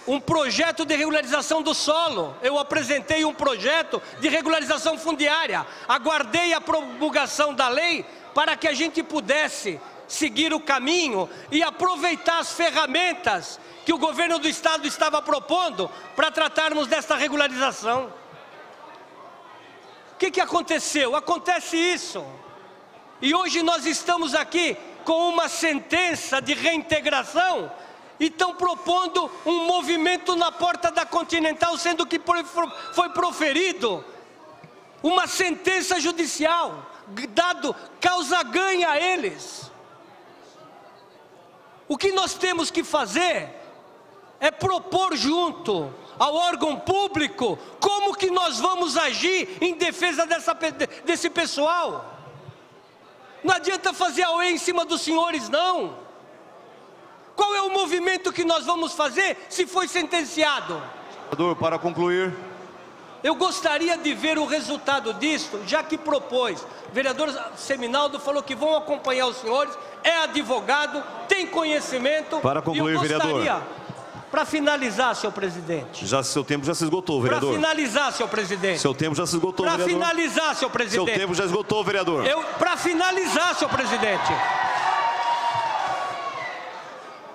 um projeto de regularização do solo. Eu apresentei um projeto de regularização fundiária. Aguardei a promulgação da lei para que a gente pudesse seguir o caminho e aproveitar as ferramentas que o governo do Estado estava propondo para tratarmos desta regularização. O que aconteceu? Acontece isso. E hoje nós estamos aqui com uma sentença de reintegração e estão propondo um movimento na porta da Continental, sendo que foi proferido uma sentença judicial, dado causa ganha a eles. O que nós temos que fazer é propor junto ao órgão público como que nós vamos agir em defesa desse pessoal. Não adianta fazer a OE em cima dos senhores, não. Qual é o movimento que nós vamos fazer se foi sentenciado? Vereador, para concluir. Eu gostaria de ver o resultado disso, já que propôs. O vereador Seminaldo falou que vão acompanhar os senhores, é advogado, tem conhecimento. Para concluir, vereador. Para finalizar, senhor presidente. Seu tempo já se esgotou, vereador. Para finalizar, senhor presidente. Seu tempo já se esgotou, vereador. Para finalizar, senhor presidente. Seu tempo já esgotou, vereador. Para finalizar, senhor presidente.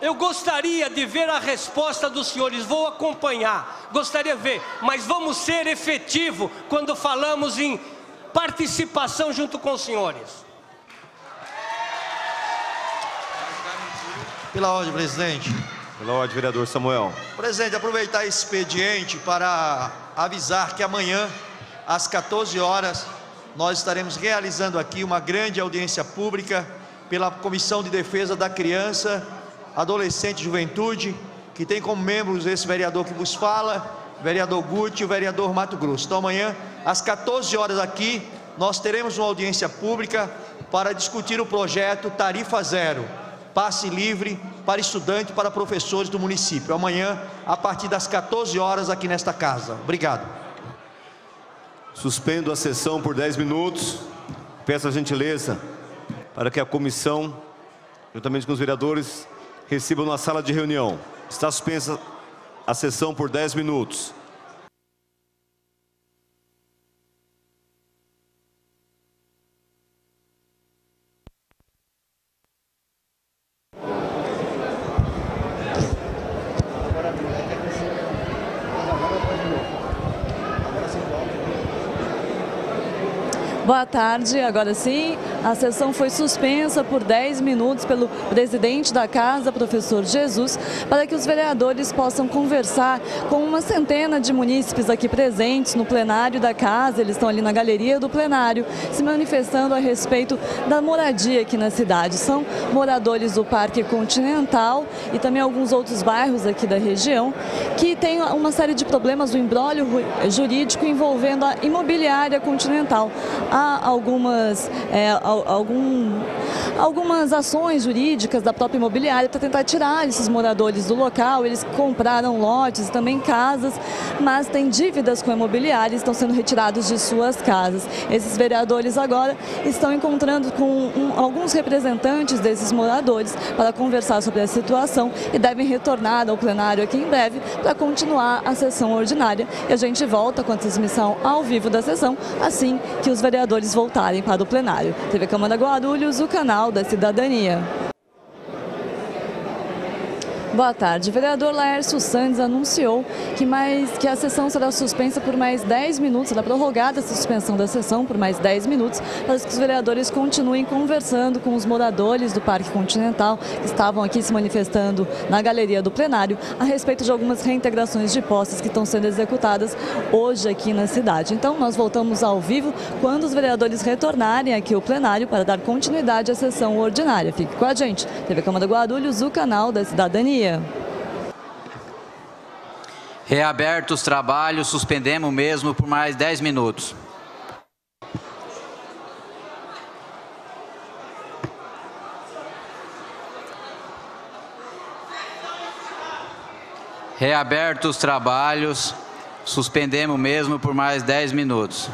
Eu gostaria de ver a resposta dos senhores, vou acompanhar, gostaria de ver, mas vamos ser efetivos quando falamos em participação junto com os senhores. Pela ordem, presidente. Pela ordem, vereador Samuel. Presidente, aproveitar esse expediente para avisar que amanhã, às 14 horas, nós estaremos realizando aqui uma grande audiência pública pela Comissão de Defesa da Criança, Adolescente e Juventude, que tem como membros esse vereador que vos fala, o vereador Guti e o vereador Mato Grosso. Então amanhã, às 14 horas aqui, nós teremos uma audiência pública para discutir o projeto Tarifa Zero, passe livre para estudantes e para professores do município. Amanhã, a partir das 14 horas aqui nesta casa. Obrigado. Suspendo a sessão por 10 minutos. Peço a gentileza para que a comissão, juntamente com os vereadores, recebam na sala de reunião. Está suspensa a sessão por 10 minutos. Boa tarde, agora sim, a sessão foi suspensa por 10 minutos pelo presidente da casa, professor Jesus, para que os vereadores possam conversar com uma centena de munícipes aqui presentes no plenário da casa. Eles estão ali na galeria do plenário, se manifestando a respeito da moradia aqui na cidade. São moradores do Parque Continental e também alguns outros bairros aqui da região, que têm uma série de problemas do imbróglio jurídico envolvendo a imobiliária Continental. Há algumas ações jurídicas da própria imobiliária para tentar tirar esses moradores do local. Eles compraram lotes e também casas, mas têm dívidas com a imobiliária e estão sendo retirados de suas casas. Esses vereadores agora estão encontrando com alguns representantes desses moradores para conversar sobre a situação e devem retornar ao plenário aqui em breve para continuar a sessão ordinária. E a gente volta com a transmissão ao vivo da sessão assim que os vereadores voltarem para o plenário. TV Câmara Guarulhos, o canal da cidadania. Boa tarde. O vereador Laércio Santos anunciou que a sessão será suspensa por mais 10 minutos, será prorrogada a suspensão da sessão por mais 10 minutos, para que os vereadores continuem conversando com os moradores do Parque Continental, que estavam aqui se manifestando na galeria do plenário, a respeito de algumas reintegrações de posses que estão sendo executadas hoje aqui na cidade. Então, nós voltamos ao vivo quando os vereadores retornarem aqui ao plenário para dar continuidade à sessão ordinária. Fique com a gente. TV Câmara Guarulhos, o canal da cidadania. Reabertos os trabalhos, suspendemos mesmo por mais 10 minutos. Reabertos os trabalhos, suspendemos mesmo por mais 10 minutos.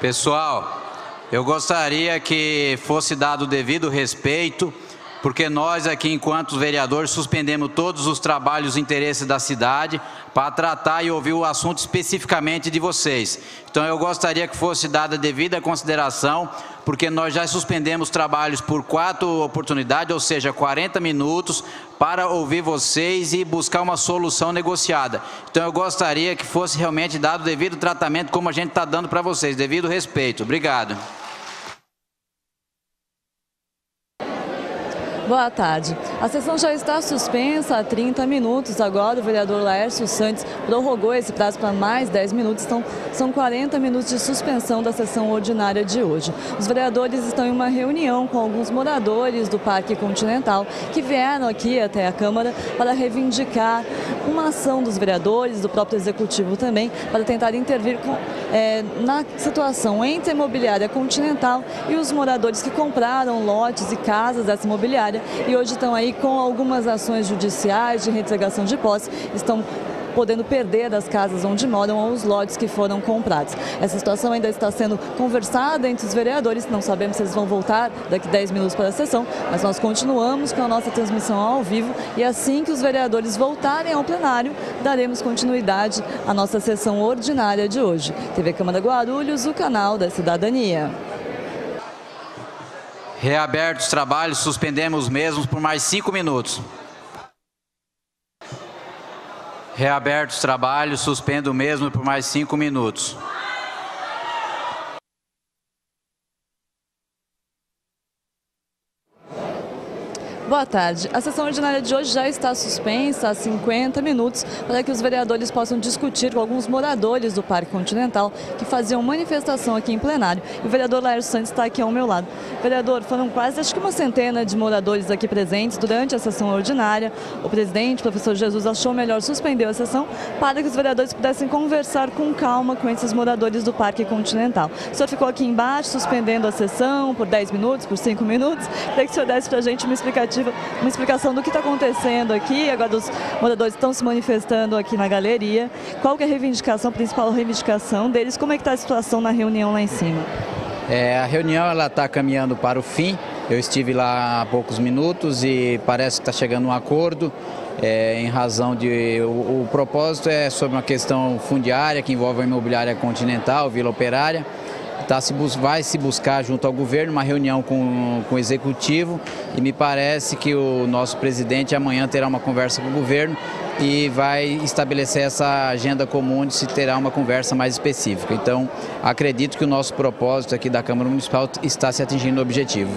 Pessoal, eu gostaria que fosse dado o devido respeito, porque nós aqui, enquanto vereadores, suspendemos todos os trabalhos e interesses da cidade para tratar e ouvir o assunto especificamente de vocês. Então eu gostaria que fosse dada a devida consideração, porque nós já suspendemos trabalhos por 4 oportunidades, ou seja, 40 minutos, para ouvir vocês e buscar uma solução negociada. Então eu gostaria que fosse realmente dado o devido tratamento, como a gente está dando para vocês, devido respeito. Obrigado. Boa tarde. A sessão já está suspensa há 30 minutos. Agora o vereador Laércio Santos prorrogou esse prazo para mais 10 minutos. Então, são 40 minutos de suspensão da sessão ordinária de hoje. Os vereadores estão em uma reunião com alguns moradores do Parque Continental que vieram aqui até a Câmara para reivindicar uma ação dos vereadores, do próprio Executivo também, para tentar intervir na situação entre a imobiliária Continental e os moradores que compraram lotes e casas dessa imobiliária e hoje estão aí com algumas ações judiciais de reintegração de posse, estão podendo perder as casas onde moram ou os lotes que foram comprados. Essa situação ainda está sendo conversada entre os vereadores, não sabemos se eles vão voltar daqui 10 minutos para a sessão, mas nós continuamos com a nossa transmissão ao vivo e assim que os vereadores voltarem ao plenário, daremos continuidade à nossa sessão ordinária de hoje. TV Câmara Guarulhos, o canal da cidadania. Reabertos os trabalhos, suspendemos os mesmos por mais 5 minutos. Reabertos os trabalhos, suspendo o mesmo por mais 5 minutos. Boa tarde. A sessão ordinária de hoje já está suspensa há 50 minutos para que os vereadores possam discutir com alguns moradores do Parque Continental que faziam manifestação aqui em plenário. E o vereador Laércio Santos está aqui ao meu lado. Vereador, foram quase, acho que uma centena de moradores aqui presentes durante a sessão ordinária. O presidente, o professor Jesus, achou melhor suspender a sessão para que os vereadores pudessem conversar com calma com esses moradores do Parque Continental. O senhor ficou aqui embaixo suspendendo a sessão por 10 minutos, por 5 minutos. Queria que o senhor desse para a gente uma explicação do que está acontecendo aqui. Agora os moradores estão se manifestando aqui na galeria. Qual que é a reivindicação, a principal reivindicação deles? Como é que está a situação na reunião lá em cima? A reunião está caminhando para o fim. Eu estive lá há poucos minutos e parece que está chegando um acordo. Em razão de... O propósito é sobre uma questão fundiária que envolve a imobiliária Continental, Vila Operária. Vai se buscar junto ao governo uma reunião com o executivo e me parece que o nosso presidente amanhã terá uma conversa com o governo e vai estabelecer essa agenda comum onde se terá uma conversa mais específica. Então, acredito que o nosso propósito aqui da Câmara Municipal está se atingindo o objetivo.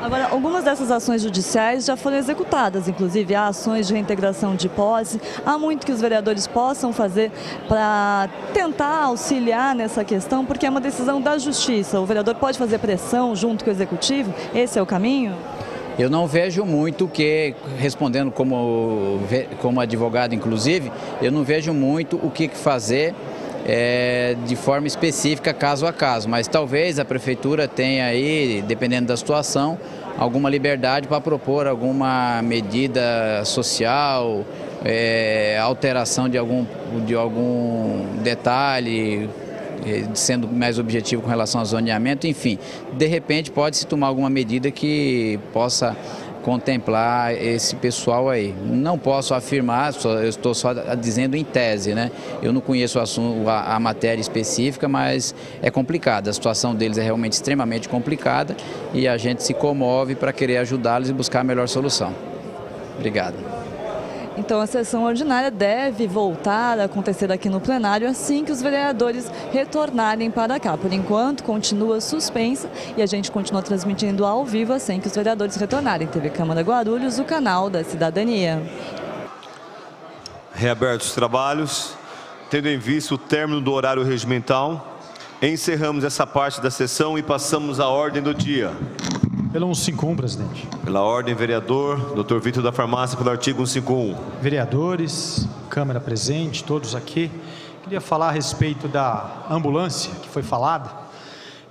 Agora, algumas dessas ações judiciais já foram executadas, inclusive há ações de reintegração de posse. Há muito que os vereadores possam fazer para tentar auxiliar nessa questão, porque é uma decisão da Justiça. O vereador pode fazer pressão junto com o Executivo? Esse é o caminho? Eu não vejo muito respondendo como advogado, inclusive, eu não vejo muito o que fazer de forma específica, caso a caso, mas talvez a Prefeitura tenha aí, dependendo da situação, alguma liberdade para propor alguma medida social, alteração de algum detalhe, sendo mais objetivo com relação ao zoneamento, enfim, de repente pode-se tomar alguma medida que possa contemplar esse pessoal aí. Não posso afirmar, eu estou só dizendo em tese, né? Eu não conheço a matéria específica, mas é complicada. A situação deles é realmente extremamente complicada e a gente se comove para querer ajudá-los e buscar a melhor solução. Obrigado. Então a sessão ordinária deve voltar a acontecer aqui no plenário assim que os vereadores retornarem para cá. Por enquanto, continua suspensa e a gente continua transmitindo ao vivo assim que os vereadores retornarem. TV Câmara Guarulhos, o canal da cidadania. Reabertos os trabalhos, tendo em vista o término do horário regimental, encerramos essa parte da sessão e passamos à ordem do dia. Pelo 151, presidente. Pela ordem, vereador, Dr. Vitor da Farmácia, pelo artigo 151. Vereadores, Câmara presente, todos aqui. Queria falar a respeito da ambulância que foi falada.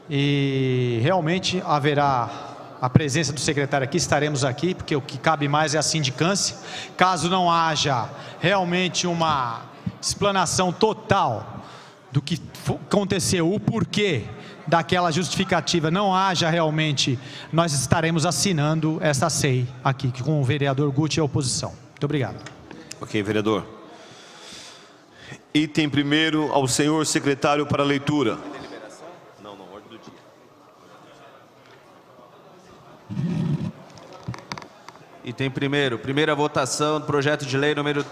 E realmente haverá a presença do secretário aqui, estaremos aqui, porque o que cabe mais é a sindicância. Caso não haja realmente uma explanação total do que aconteceu, o porquê daquela justificativa não haja realmente, nós estaremos assinando essa SEI aqui com o vereador Guti e a oposição. Muito obrigado. Ok, vereador. Item primeiro ao senhor secretário para leitura. Não, ordem do dia. Item primeiro, primeira votação do projeto de lei número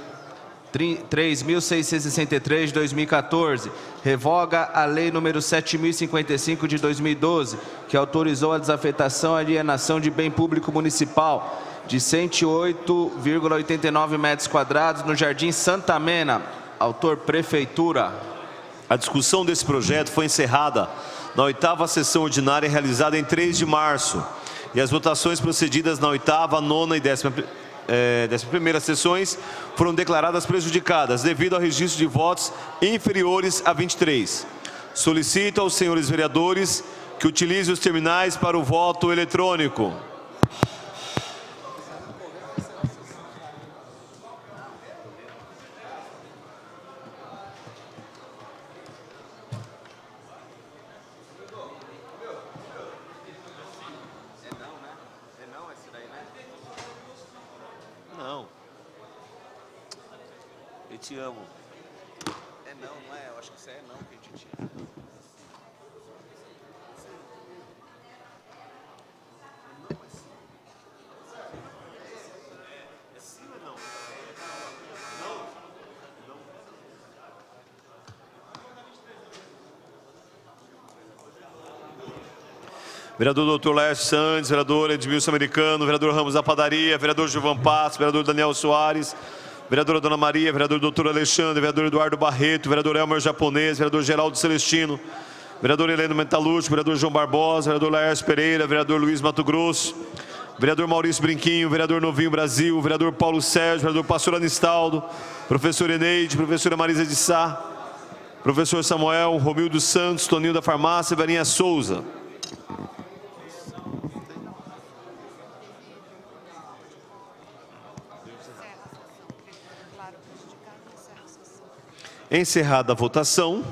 3.663 de 2014, revoga a lei número 7.055 de 2012, que autorizou a desafetação e alienação de bem público municipal de 108,89 metros quadrados no Jardim Santa Mena. Autor, Prefeitura. A discussão desse projeto foi encerrada na 8ª sessão ordinária realizada em 3 de março e as votações procedidas na 8ª, 9ª e 11ª sessões foram declaradas prejudicadas devido ao registro de votos inferiores a 23. Solicito aos senhores vereadores que utilizem os terminais para o voto eletrônico. te amo. É não, não é? Eu acho que isso é não que a gente te ama. Vereador Dr. Laércio Santos, vereador Edmilson Americano, vereador Ramos da Padaria, vereador Gilvan Passos, vereador Daniel Soares, vereadora Dona Maria, vereador Dr. Alexandre, vereador Eduardo Barreto, vereador Elmer Japonês, vereador Geraldo Celestino, vereador Heleno Metalúrgico, vereador João Barbosa, vereador Laércio Pereira, vereador Luiz Mato Grosso, vereador Maurício Brinquinho, vereador Novinho Brasil, vereador Paulo Sérgio, vereador Pastor Anistaldo, professor Eneide, professora Marisa de Sá, professor Samuel, Romildo Santos, Toninho da Farmácia, Verinha Souza. Encerrada a votação,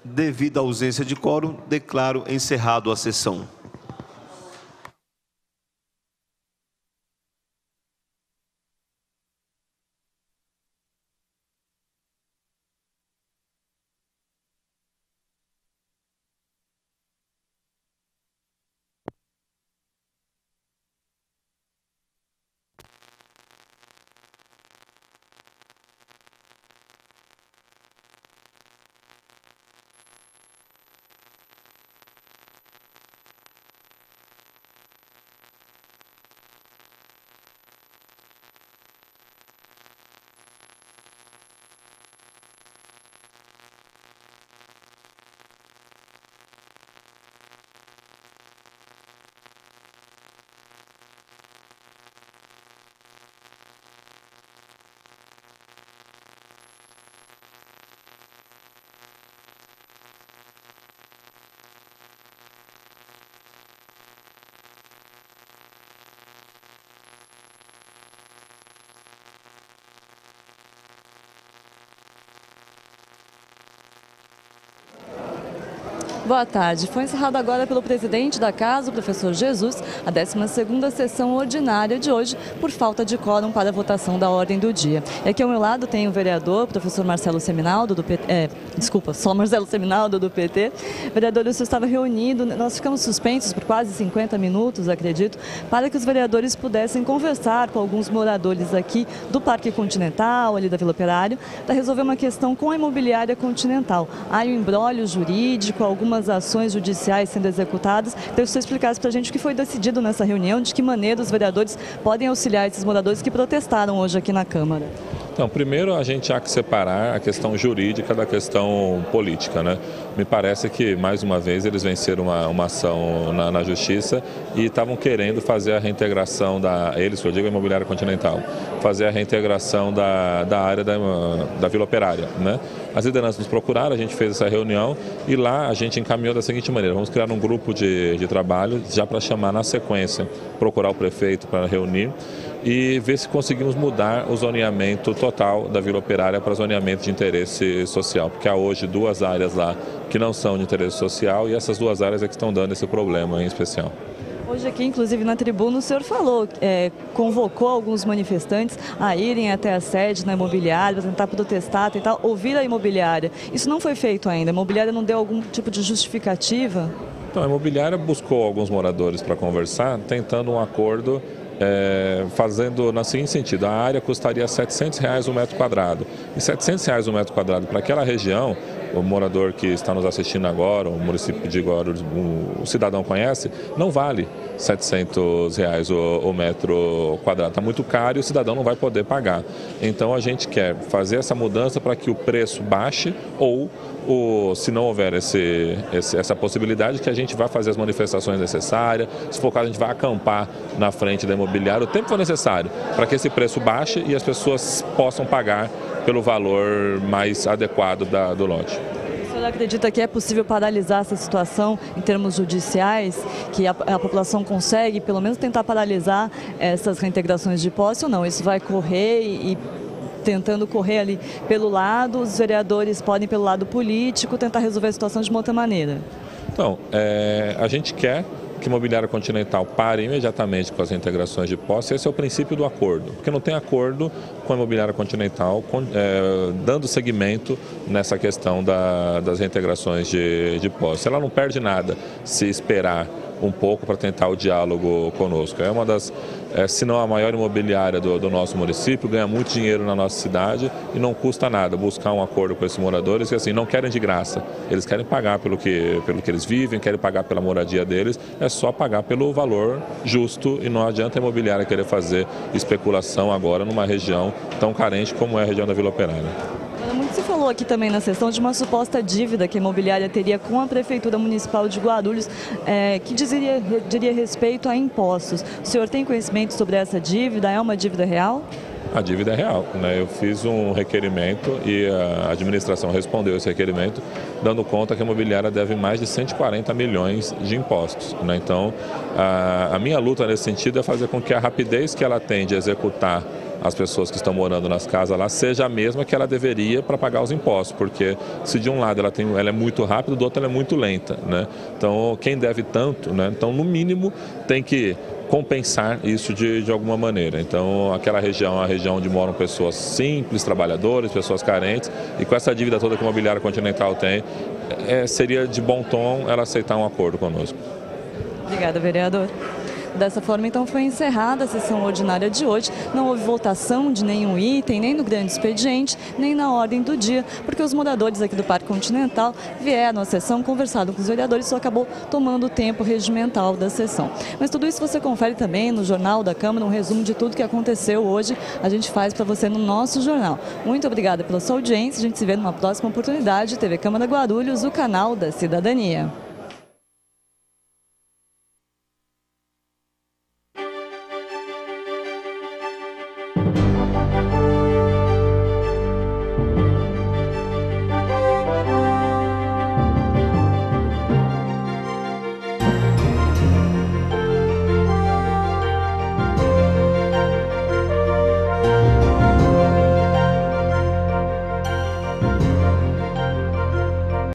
devido à ausência de quórum, declaro encerrado a sessão. Boa tarde. Foi encerrada agora pelo presidente da Casa, o professor Jesus, a 12ª sessão ordinária de hoje, por falta de quórum para a votação da ordem do dia. E aqui ao meu lado tem o vereador, o professor Marcelo Seminaldo, do PT, só Marcelo Seminaldo, do PT. Vereador, o senhor estava reunido, nós ficamos suspensos por quase 50 minutos, acredito, para que os vereadores pudessem conversar com alguns moradores aqui do Parque Continental, ali da Vila Operário, para resolver uma questão com a imobiliária Continental. Há um imbróglio jurídico, algumas ações judiciais sendo executadas. Então, que você explicasse para a gente o que foi decidido nessa reunião, de que maneira os vereadores podem auxiliar esses moradores que protestaram hoje aqui na Câmara. Então, primeiro a gente há que separar a questão jurídica da questão política, né? Me parece que, mais uma vez, eles venceram uma ação na Justiça e estavam querendo fazer a reintegração eles, que eu digo, a Imobiliária Continental, fazer a reintegração da área da Vila Operária, né? As lideranças nos procuraram, a gente fez essa reunião e lá a gente encaminhou da seguinte maneira: vamos criar um grupo de trabalho já para chamar na sequência, procurar o prefeito para reunir e ver se conseguimos mudar o zoneamento total da Vila Operária para zoneamento de interesse social, porque há hoje 2 áreas lá que não são de interesse social e essas 2 áreas é que estão dando esse problema em especial. Hoje aqui, inclusive na tribuna, o senhor falou, convocou alguns manifestantes a irem até a sede na imobiliária, para tentar protestar, tentar ouvir a imobiliária. Isso não foi feito ainda? A imobiliária não deu algum tipo de justificativa? Então, a imobiliária buscou alguns moradores para conversar, tentando um acordo, fazendo no seguinte sentido: a área custaria R$700 um metro quadrado. E R$700 um metro quadrado para aquela região, o morador que está nos assistindo agora, o município de Guarulhos, o cidadão conhece, não vale R$700 o metro quadrado. Está muito caro e o cidadão não vai poder pagar. Então a gente quer fazer essa mudança para que o preço baixe ou se não houver essa possibilidade, que a gente vai fazer as manifestações necessárias. Se for o caso, a gente vai acampar na frente da imobiliária o tempo que for necessário para que esse preço baixe e as pessoas possam pagar pelo valor mais adequado do lote. O senhor acredita que é possível paralisar essa situação em termos judiciais, que a população consegue pelo menos tentar paralisar essas reintegrações de posse ou não? Isso vai correr e tentando correr ali pelo lado, os vereadores podem pelo lado político tentar resolver a situação de uma outra maneira? Então, a gente quer que a Imobiliária Continental pare imediatamente com as reintegrações de posse. Esse é o princípio do acordo, porque não tem acordo com a Imobiliária Continental dando seguimento nessa questão das reintegrações de posse. Ela não perde nada se esperar um pouco para tentar o diálogo conosco. É uma das, se não a maior imobiliária do nosso município, ganha muito dinheiro na nossa cidade e não custa nada buscar um acordo com esses moradores que assim, não querem de graça, eles querem pagar pelo que eles vivem, querem pagar pela moradia deles, é só pagar pelo valor justo e não adianta a imobiliária querer fazer especulação agora numa região tão carente como é a região da Vila Operária. Muito se falou aqui também na sessão de uma suposta dívida que a imobiliária teria com a Prefeitura Municipal de Guarulhos, que diria respeito a impostos. O senhor tem conhecimento sobre essa dívida? É uma dívida real? A dívida é real, né? Eu fiz um requerimento e a administração respondeu esse requerimento, dando conta que a imobiliária deve mais de 140 milhões de impostos, né? Então, a minha luta nesse sentido é fazer com que a rapidez que ela tem de executar as pessoas que estão morando nas casas lá seja a mesma que ela deveria para pagar os impostos, porque se de um lado ela é muito rápida, do outro ela é muito lenta, né? Então, quem deve tanto, né? Então, no mínimo, tem que compensar isso de alguma maneira. Então, aquela região é uma região onde moram pessoas simples, trabalhadores, pessoas carentes, e com essa dívida toda que a Imobiliária Continental tem, seria de bom tom ela aceitar um acordo conosco. Obrigada, vereador. Dessa forma, então, foi encerrada a sessão ordinária de hoje. Não houve votação de nenhum item, nem no grande expediente, nem na ordem do dia, porque os moradores aqui do Parque Continental vieram à sessão, conversaram com os vereadores, só acabou tomando o tempo regimental da sessão. Mas tudo isso você confere também no Jornal da Câmara, um resumo de tudo que aconteceu hoje. A gente faz para você no nosso jornal. Muito obrigada pela sua audiência. A gente se vê numa próxima oportunidade. TV Câmara Guarulhos, o canal da cidadania.